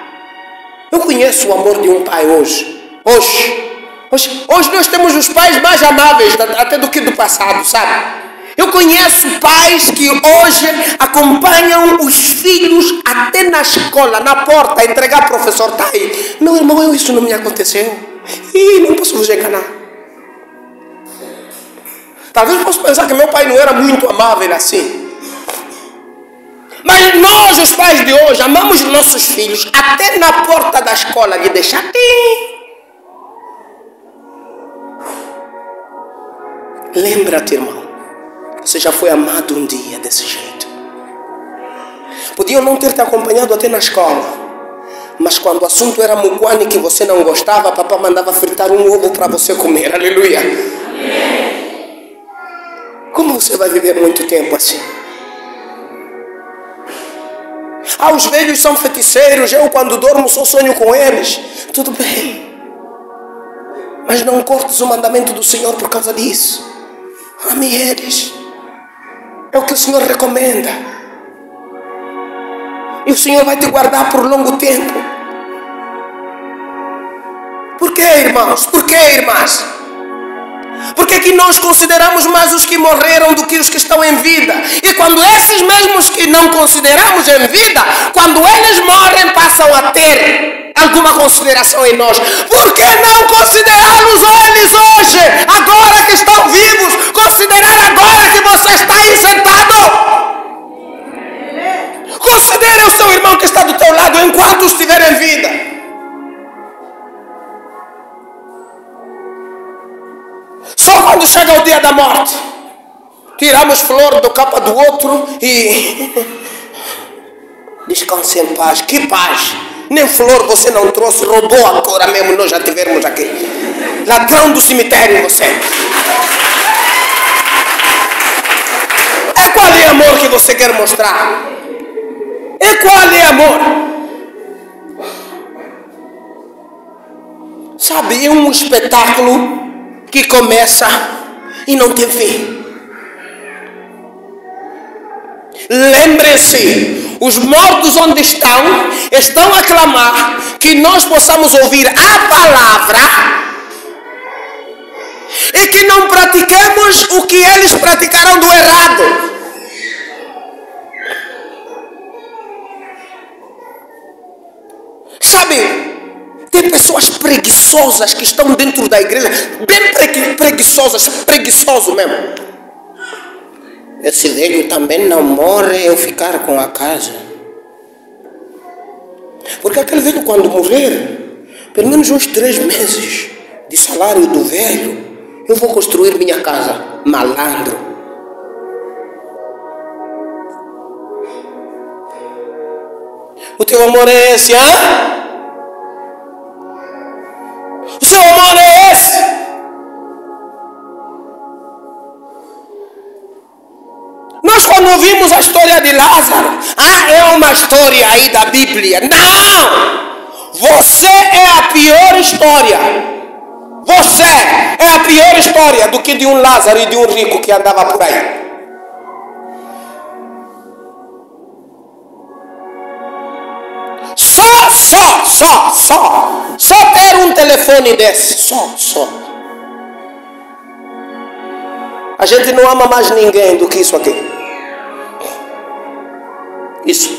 Eu conheço o amor de um pai hoje. Hoje nós temos os pais mais amáveis até do que do passado, sabe? Eu conheço pais que hoje acompanham os filhos até na escola, na porta, a entregar professor. Tá aí. Meu irmão, isso não me aconteceu. E não posso vos enganar. Talvez eu possa pensar que meu pai não era muito amável assim. Mas nós, os pais de hoje, amamos nossos filhos até na porta da escola de deixar. Lembra-te, irmão, você já foi amado um dia desse jeito. Podiam não ter te acompanhado até na escola, mas quando o assunto era muguane que você não gostava, papai mandava fritar um ovo para você comer. Aleluia. Como você vai viver muito tempo assim? Os velhos são feiticeiros, eu quando dormo só sonho com eles. Tudo bem, mas não cortes o mandamento do Senhor por causa disso. Ame eles. É o que o Senhor recomenda. E o Senhor vai te guardar por longo tempo. Por que, irmãos? Por que, irmãs? Porque que nós consideramos mais os que morreram do que os que estão em vida. E quando esses mesmos que não consideramos em vida, quando eles morrem, passam a ter alguma consideração em nós. Por que não considerá-los eles hoje, agora que estão vivos? Considerar agora que você está aí sentado. Considere o seu irmão que está do teu lado enquanto estiver em vida. Só quando chega o dia da morte, tiramos flor do capa do outro e descanse em paz. Que paz? Nem flor você não trouxe, roubou agora mesmo, nós já tivemos aqui. Ladrão do cemitério você. É qual é amor que você quer mostrar? É qual é amor? Sabe, é um espetáculo que começa e não tem fim. Lembre-se, os mortos onde estão a clamar que nós possamos ouvir a palavra e que não pratiquemos o que eles praticaram do errado. Sabe, tem pessoas preguiçosas que estão dentro da igreja, bem preguiçosas, preguiçoso mesmo. Esse velho também não morre, eu ficar com a casa. Porque aquele velho quando morrer, pelo menos uns 3 meses de salário do velho, eu vou construir minha casa. Malandro. O teu amor é esse, hã? O seu amor é esse? Nós quando ouvimos a história de Lázaro, é uma história aí da Bíblia. Não! Você é a pior história. Você é a pior história do que de um Lázaro e de um rico que andava por aí. Só ter um telefone desse. Só. A gente não ama mais ninguém do que isso aqui. Isso.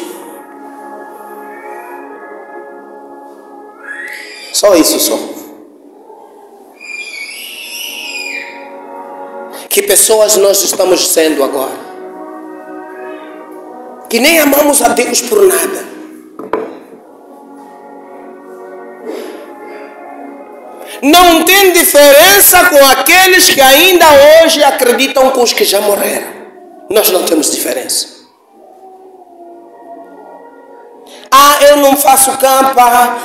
Só isso, só. Que pessoas nós estamos sendo agora? Que nem amamos a Deus por nada. Não tem diferença com aqueles que ainda hoje acreditam com os que já morreram. Nós não temos diferença. Eu não faço campa.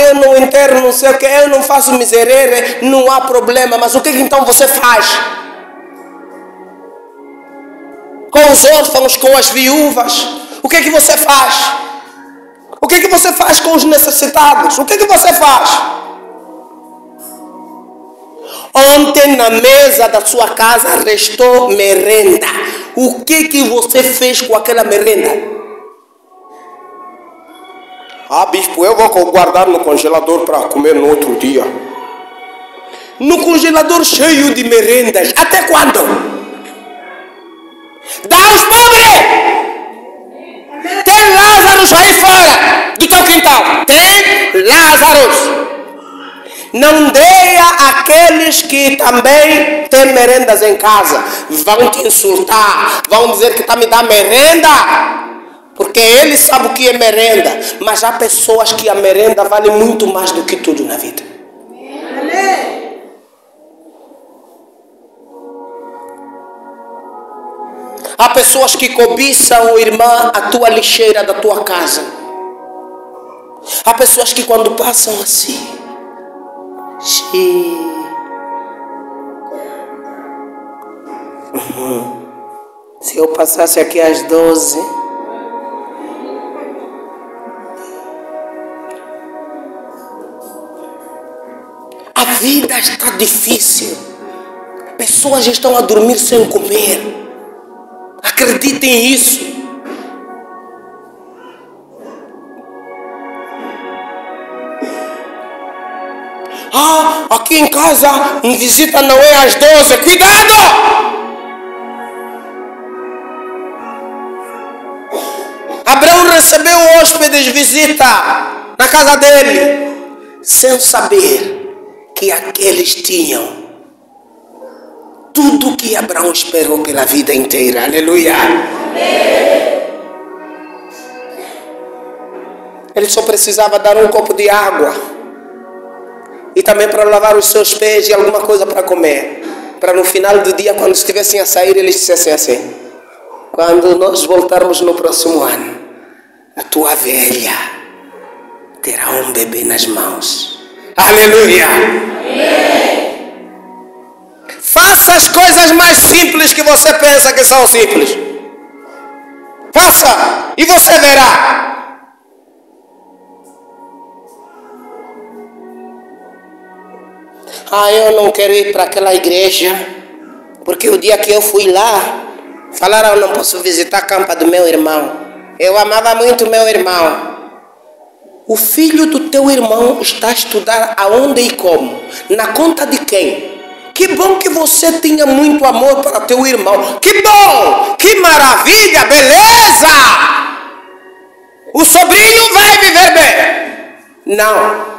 Eu não enterro não sei o que. Eu não faço miserere. Não há problema. Mas o que então você faz? Com os órfãos, com as viúvas. O que você faz? O que você faz com os necessitados? O que você faz? Ontem na mesa da sua casa restou merenda. O que você fez com aquela merenda? Bispo, eu vou guardar no congelador para comer no outro dia. No congelador cheio de merendas. Até quando? Dá aos pobres! Tem Lázaros aí fora do teu quintal. Tem Lázaros. Não dê àqueles que também têm merendas em casa. Vão te insultar. Vão dizer que está me dando merenda. Porque ele sabe o que é merenda. Mas há pessoas que a merenda vale muito mais do que tudo na vida. Há pessoas que cobiçam, irmã, a tua lixeira da tua casa. Há pessoas que quando passam assim... Se eu passasse aqui às 12, a vida está difícil. Pessoas estão a dormir sem comer. Acreditem nisso. Aqui em casa, visita não é às 12. Cuidado! Abraão recebeu hóspedes visita na casa dele, sem saber que aqueles tinham tudo que Abraão esperou pela vida inteira. Aleluia! Ele só precisava dar um copo de água. E também para lavar os seus pés e alguma coisa para comer. Para no final do dia, quando estivessem a sair, eles dissessem assim: quando nós voltarmos no próximo ano, a tua velha terá um bebê nas mãos. Aleluia! Faça as coisas mais simples que você pensa que são simples. Faça e você verá. Eu não quero ir para aquela igreja, porque o dia que eu fui lá, falaram: eu não posso visitar a campa do meu irmão. Eu amava muito meu irmão. O filho do teu irmão está a estudar aonde e como? Na conta de quem? Que bom que você tinha muito amor para teu irmão. Que bom! Que maravilha! Beleza! O sobrinho vai viver bem. Não.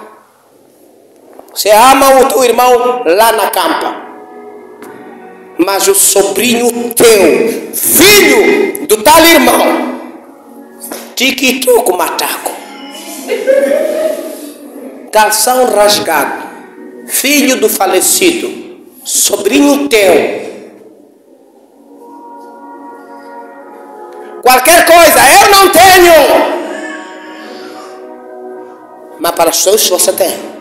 Você ama o teu irmão lá na campa. Mas o sobrinho teu, filho do tal irmão, tique-toco mataco, calção rasgado, filho do falecido, sobrinho teu, qualquer coisa, eu não tenho. Mas para os seus você tem.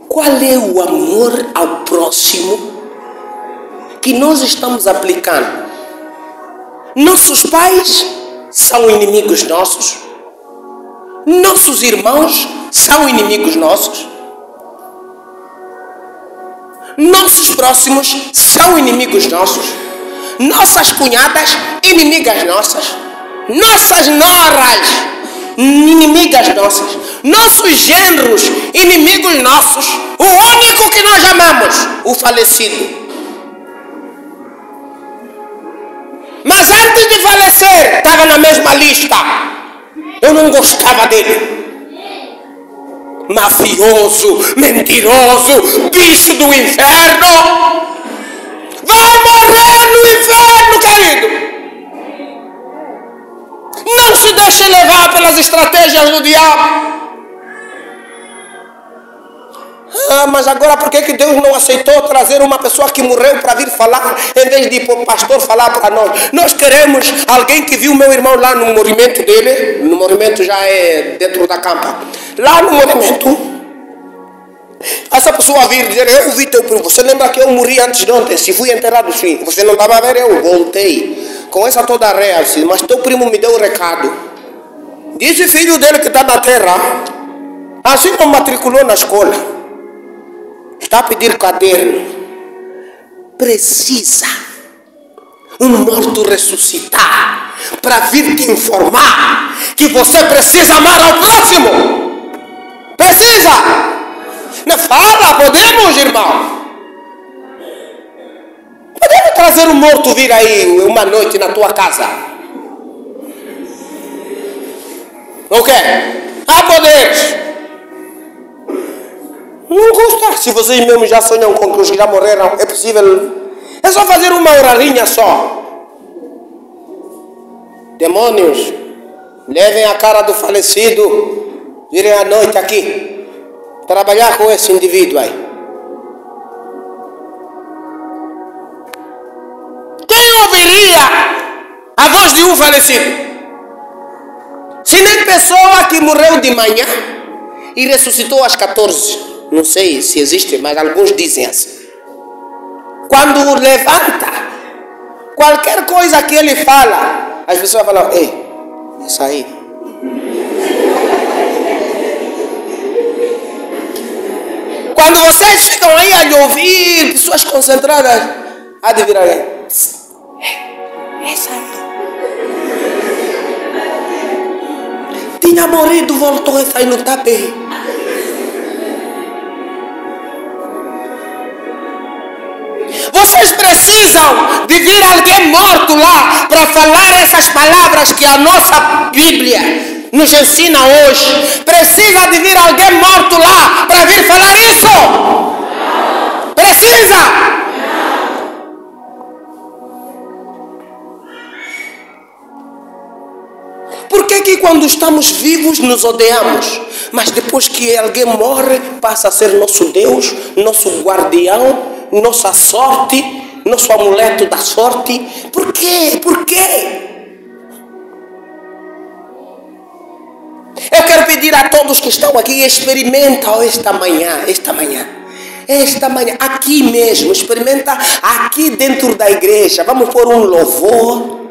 Qual é o amor ao próximo que nós estamos aplicando? nossos pais são inimigos nossos. Nossos irmãos são inimigos nossos. Nossos próximos são inimigos nossos. Nossas cunhadas, inimigas nossas. Nossas noras, inimigas nossas. Nossos genros, inimigos nossos. O único que nós amamos, o falecido. Mas antes de falecer, estava na mesma lista. Eu não gostava dele. Mafioso, mentiroso, bicho do inferno. Vai morrer no inferno, querido. Não se deixe levar pelas estratégias do diabo. Mas agora por que Deus não aceitou trazer uma pessoa que morreu para vir falar, em vez de o pastor falar para nós? Nós queremos alguém que viu meu irmão lá no movimento dele. No movimento já é dentro da campa. Lá no movimento, essa pessoa vir dizer: eu vi teu primo. Você lembra que eu morri antes de ontem? Se fui enterrado, sim. Você não estava a ver, eu voltei. Com essa toda a réia, mas teu primo me deu o recado. Disse filho dele que está na terra, assim como matriculou na escola, está a pedir caderno. Precisa um morto ressuscitar para vir te informar que você precisa amar ao próximo. Precisa. Não fala, podemos, irmão? Podemos trazer um morto vir aí uma noite na tua casa? Ok? Há poderes. Não custa. Se vocês mesmos já sonham com os que já morreram, é possível. É só fazer uma orarinha só. Demônios, levem a cara do falecido, virem à noite aqui, trabalhar com esse indivíduo aí. Quem ouviria a voz de um falecido? Se nem pessoa que morreu de manhã e ressuscitou às 14. Não sei se existe, mas alguns dizem assim. Quando levanta, qualquer coisa que ele fala, as pessoas falam: ei, isso aí. Quando vocês ficam aí a lhe ouvir, pessoas concentradas, há de vir alguém: essa aí. Tinha morrido, voltou, essa aí não está bem. Vocês precisam de vir alguém morto lá para falar essas palavras que a nossa Bíblia nos ensina hoje. Precisa de vir alguém morto lá para vir falar isso? Precisa? Por que quando estamos vivos nos odiamos, mas depois que alguém morre passa a ser nosso Deus, nosso guardião, nossa sorte, nosso amuleto da sorte? Por quê? Por quê? Eu quero pedir a todos que estão aqui: experimenta esta manhã, aqui mesmo, experimenta aqui dentro da igreja. Vamos pôr um louvor.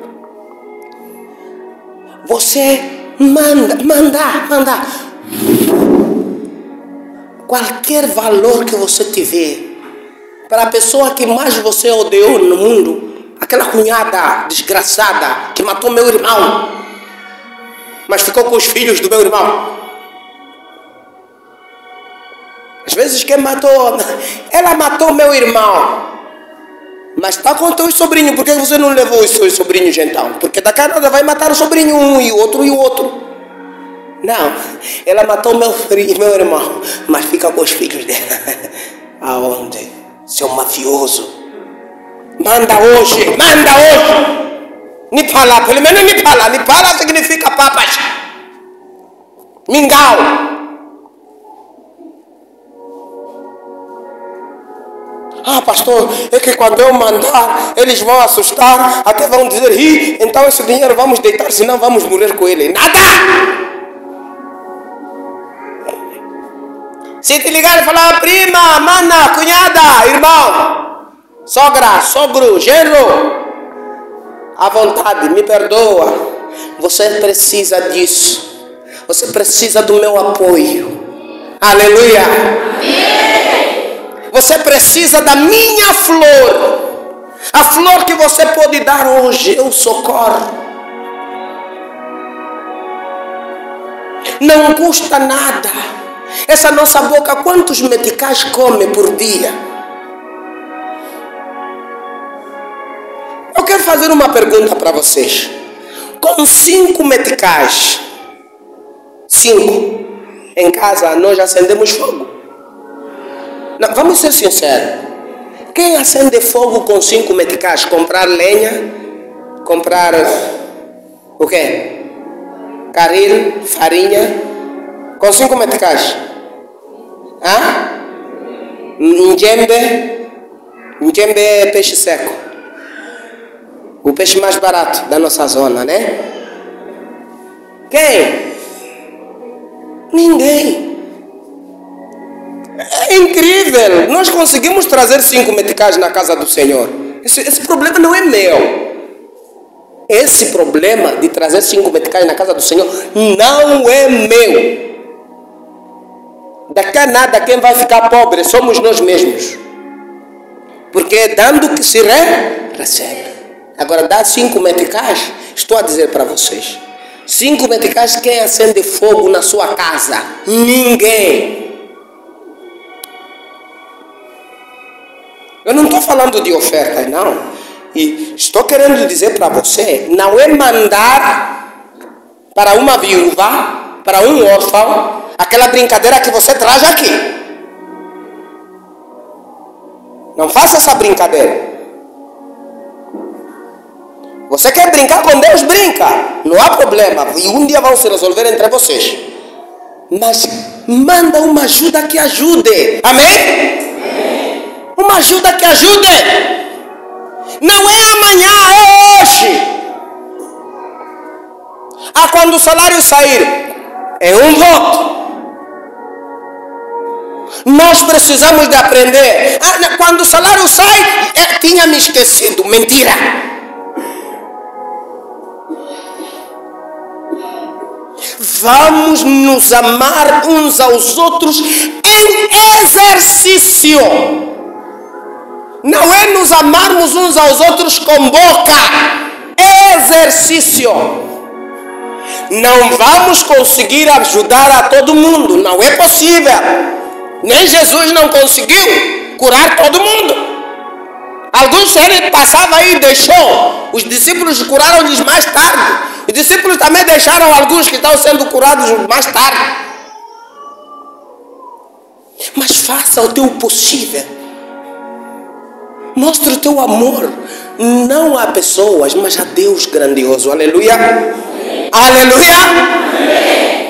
Você manda qualquer valor que você tiver para a pessoa que mais você odiou no mundo, aquela cunhada desgraçada que matou meu irmão, mas ficou com os filhos do meu irmão. Às vezes quem matou, ela matou meu irmão, mas está com os teus sobrinhos. Por que você não levou os seus sobrinhos então? Porque da Canadá vai matar o sobrinho um e o outro. Não, ela matou meu irmão, mas fica com os filhos dela. Aonde? Seu mafioso. Manda hoje. Nipala, pelo menos Nipala. Nipala significa papas. Mingau. Pastor, é que quando eu mandar, eles vão assustar, até vão dizer: então esse dinheiro vamos deitar, senão vamos morrer com ele. Nada! Se te ligar e falar: prima, mana, cunhada, irmão, sogra, sogro, genro, à vontade, me perdoa. Você precisa disso. Você precisa do meu apoio. Aleluia. Você precisa da minha flor. A flor que você pode dar hoje, eu socorro. Não custa nada. Essa nossa boca, quantos meticais come por dia? Eu quero fazer uma pergunta para vocês. Com 5 meticais, 5, em casa nós acendemos fogo? Não, vamos ser sinceros. Quem acende fogo com 5 meticais? Comprar lenha? Comprar o quê? Caril, farinha? Com 5 meticais? Njembe? Njembe é peixe seco. O peixe mais barato da nossa zona, né? Quem? Ninguém. É incrível. Nós conseguimos trazer 5 meticais na casa do Senhor. Esse problema não é meu. Esse problema de trazer 5 meticais na casa do Senhor não é meu. Daqui a nada quem vai ficar pobre somos nós mesmos. Porque é dando que se recebe. Agora, dá 5 meticais, estou a dizer para vocês. 5 meticais, quem acende fogo na sua casa? Ninguém. Eu não estou falando de ofertas, não. E estou querendo dizer para você, não é mandar para uma viúva, para um órfão, aquela brincadeira que você traz aqui. Não faça essa brincadeira. Você quer brincar com Deus? Brinca. Não há problema. E um dia vão se resolver entre vocês. Mas manda uma ajuda que ajude. Amém? Uma ajuda que ajude. Não é amanhã, é hoje. Quando o salário sair, é um voto. Nós precisamos de aprender. Quando o salário sai, tinha me esquecido. Mentira. Vamos nos amar uns aos outros em exercício. Não é nos amarmos uns aos outros com boca. Exercício. Não vamos conseguir ajudar a todo mundo. Não é possível. Nem Jesus não conseguiu curar todo mundo. Alguns ele passava aí e deixou. Os discípulos curaram-lhes mais tarde. Os discípulos também deixaram alguns que estão sendo curados mais tarde. Mas faça o teu possível. Mostre o teu amor. Não a pessoas, mas a Deus grandioso. Aleluia. Amém. Aleluia. Amém.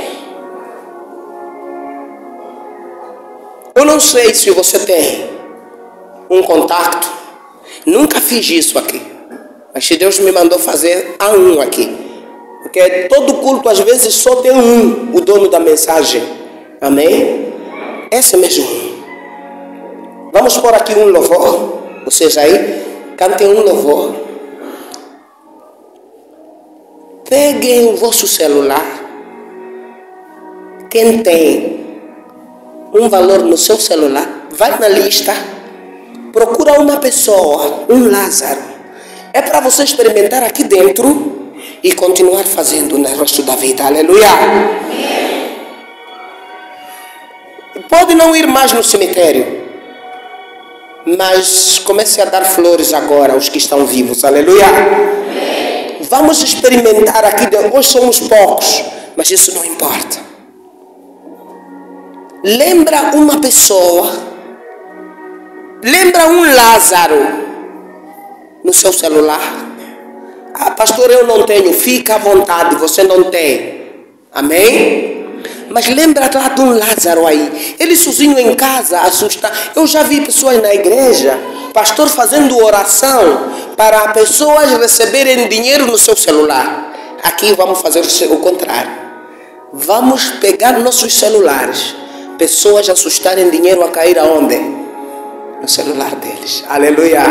Eu não sei se você tem um contato. Nunca fiz isso aqui. Mas se Deus me mandou fazer, há um aqui. Porque todo culto às vezes só tem um, o dono da mensagem. Amém? Esse mesmo. Vamos pôr aqui um louvor. Vocês aí, cantem um louvor. Peguem o vosso celular. Quem tem um valor no seu celular, vai na lista. Procura uma pessoa, um Lázaro. É para você experimentar aqui dentro e continuar fazendo no resto da vida. Aleluia. Pode não ir mais no cemitério, mas comece a dar flores agora aos que estão vivos. Aleluia. Vamos experimentar aqui. Hoje somos poucos, mas isso não importa. Lembra uma pessoa. Lembra um Lázaro no seu celular. Pastor, eu não tenho. Fica à vontade, você não tem. Amém? Mas lembra lá de um Lázaro aí. Ele sozinho em casa, assustado. Eu já vi pessoas na igreja, pastor fazendo oração para pessoas receberem dinheiro no seu celular. Aqui vamos fazer o contrário. Vamos pegar nossos celulares. Pessoas assustarem dinheiro a cair aonde? no celular deles. Aleluia.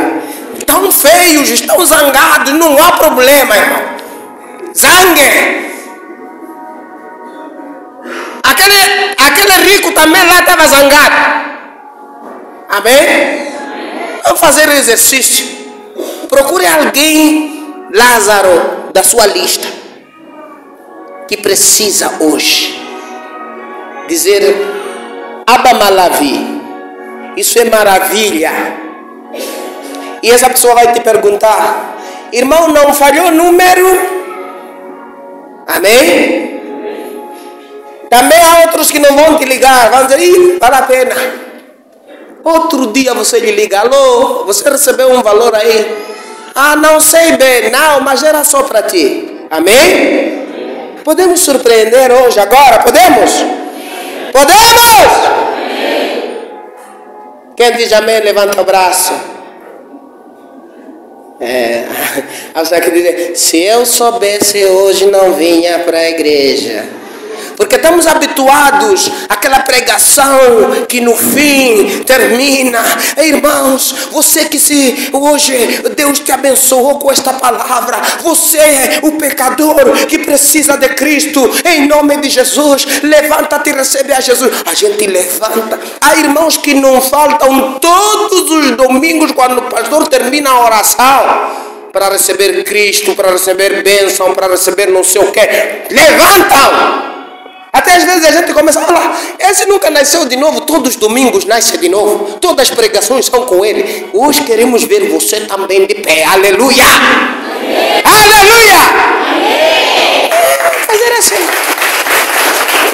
Estão feios, estão zangados, não há problema, irmão. Zangue. Aquele rico também lá estava zangado. Amém? Vamos fazer exercício. Procure alguém, Lázaro, da sua lista, que precisa hoje dizer: Abba Malavi, isso é maravilha. E essa pessoa vai te perguntar: irmão, não falhou o número? Amém? Também há outros que não vão te ligar, vão dizer: vale a pena. Outro dia você lhe liga: alô, você recebeu um valor aí? Ah, não sei bem, não, mas era só para ti. Amém? Podemos surpreender hoje, agora? Podemos? Podemos? Quem diz amém, levanta o braço. Você quer dizer: se eu soubesse hoje, não vinha para a igreja. Porque estamos habituados àquela pregação que no fim termina. Irmãos, você que hoje Deus te abençoou com esta palavra. Você é o pecador que precisa de Cristo. Em nome de Jesus, levanta-te e recebe a Jesus. A gente levanta. Há irmãos que não faltam todos os domingos quando o pastor termina a oração para receber Cristo, para receber bênção, para receber não sei o que. Levantam! Até às vezes a gente começa a falar: esse nunca nasceu de novo, todos os domingos nasce de novo, todas as pregações são com ele. Hoje queremos ver você também de pé. Aleluia! Amém. Aleluia! Amém. Fazer assim.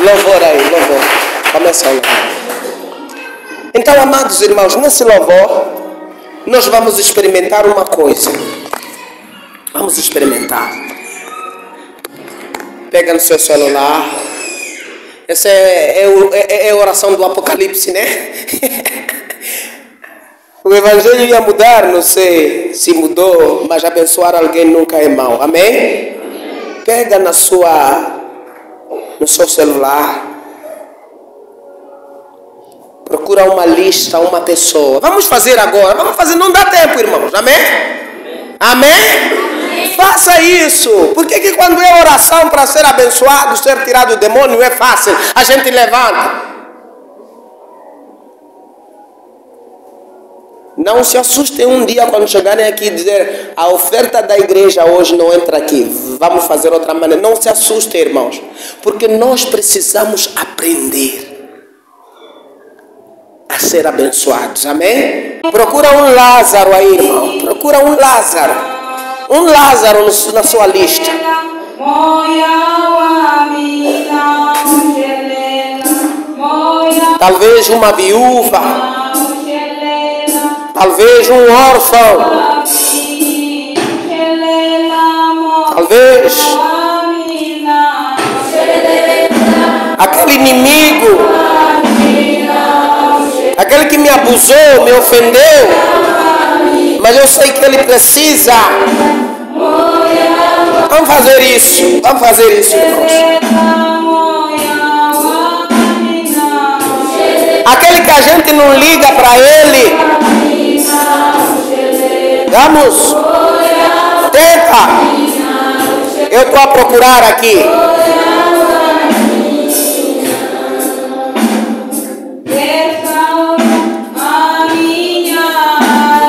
Louvor aí, louvor. Começa a louvar. Então, amados irmãos, nesse louvor nós vamos experimentar uma coisa. Vamos experimentar. Pega no seu celular. Essa é a oração do Apocalipse, né? O evangelho ia mudar, não sei se mudou, mas abençoar alguém nunca é mal. Amém? Pega no seu celular. Procura uma lista, uma pessoa. Vamos fazer agora. Vamos fazer, não dá tempo, irmãos. Amém? Amém? Faça isso. Por que quando é oração para ser abençoado, ser tirado do demônio, é fácil? A gente levanta. Não se assustem um dia quando chegarem aqui e dizer: a oferta da igreja hoje não entra aqui, vamos fazer outra maneira. Não se assustem, irmãos, porque nós precisamos aprender a ser abençoados. Amém? Procura um Lázaro aí, irmão. Procura um Lázaro. Um Lázaro na sua lista. Talvez uma viúva. Talvez um órfão. Talvez aquele inimigo. Aquele que me abusou, me ofendeu. Mas eu sei que ele precisa. Vamos fazer isso. Vamos fazer isso, irmãos. Aquele que a gente não liga para ele. Vamos. Tenta. Eu estou a procurar aqui.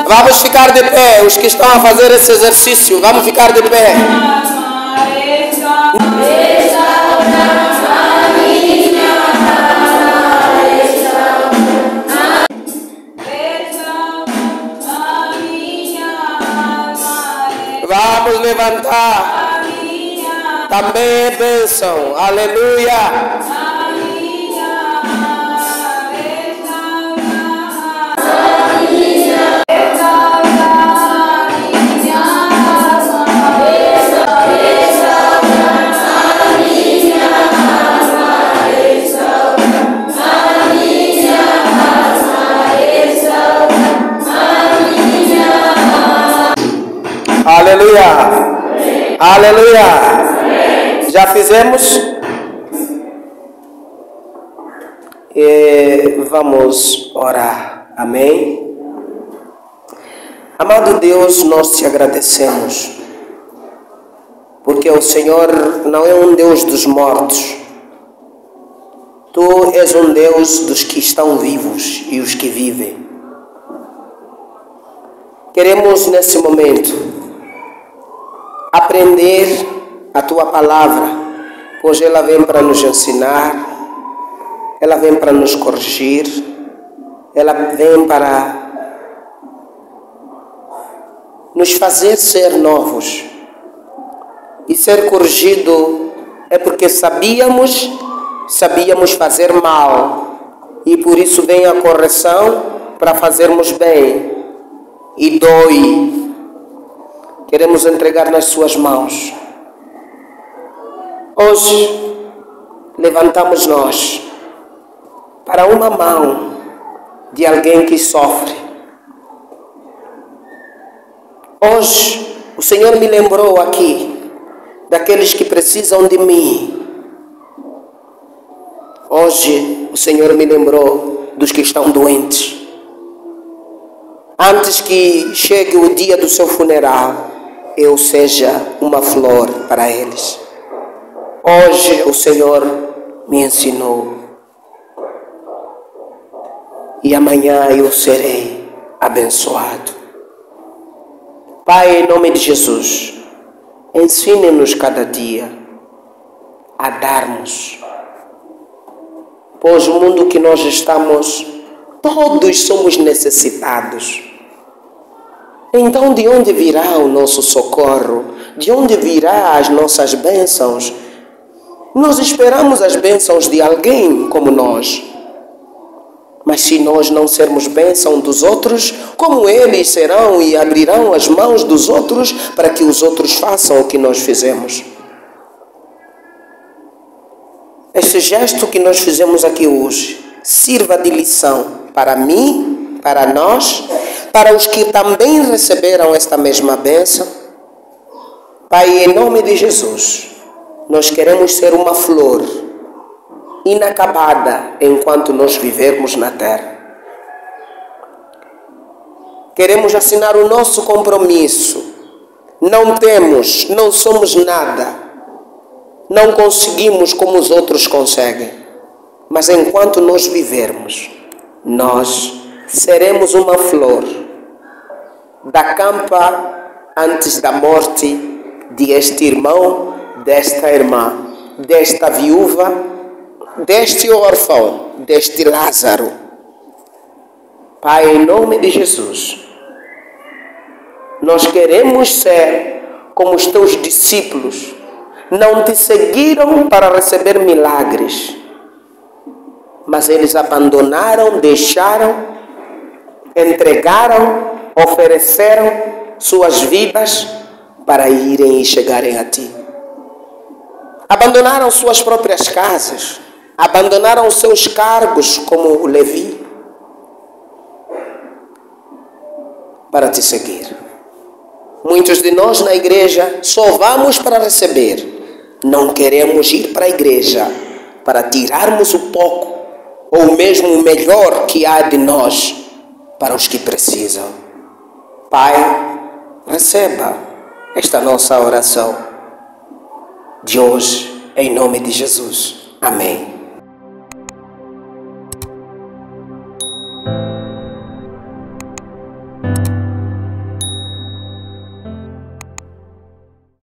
Vamos ficar de pé, os que estão a fazer esse exercício, vamos ficar de pé. Vamos levantar. Também é bênção. Aleluia. Aleluia. Aleluia. Já fizemos? E vamos orar. Amém? Amado Deus, nós te agradecemos, porque o Senhor não é um Deus dos mortos. Tu és um Deus dos que estão vivos e os que vivem. Queremos nesse momento aprender a Tua Palavra, pois ela vem para nos ensinar, ela vem para nos corrigir, ela vem para nos fazer ser novos. E ser corrigido é porque sabíamos fazer mal. E por isso vem a correção para fazermos bem. E dói. Queremos entregar nas suas mãos. Hoje, levantamos nós para uma mão de alguém que sofre. Hoje, o Senhor me lembrou aqui daqueles que precisam de mim. Hoje, o Senhor me lembrou dos que estão doentes. Antes que chegue o dia do seu funeral, eu seja uma flor para eles. Hoje, o Senhor me ensinou. E amanhã eu serei abençoado. Pai, em nome de Jesus, ensine-nos cada dia a darmos. Pois o mundo que nós estamos, todos somos necessitados. Então, de onde virá o nosso socorro? De onde virá as nossas bênçãos? Nós esperamos as bênçãos de alguém como nós. Mas se nós não sermos bênção dos outros, como eles serão e abrirão as mãos dos outros para que os outros façam o que nós fizemos? Este gesto que nós fizemos aqui hoje sirva de lição para mim, para nós, para os que também receberam esta mesma bênção. Pai, em nome de Jesus, nós queremos ser uma flor inacabada enquanto nós vivermos na terra. Queremos assinar o nosso compromisso. Não temos, não somos nada. Não conseguimos como os outros conseguem. Mas enquanto nós vivermos, nós seremos uma flor da campa antes da morte deste irmão, desta irmã, desta viúva, deste órfão, deste Lázaro. Pai, em nome de Jesus, nós queremos ser como os teus discípulos. Não te seguiram para receber milagres, mas eles abandonaram, deixaram, entregaram, ofereceram suas vidas para irem e chegarem a ti. Abandonaram suas próprias casas, abandonaram seus cargos como o Levi para te seguir. Muitos de nós na igreja só vamos para receber. Não queremos ir para a igreja para tirarmos o pouco ou mesmo o melhor que há de nós para os que precisam. Pai, receba esta nossa oração de hoje, em nome de Jesus. Amém.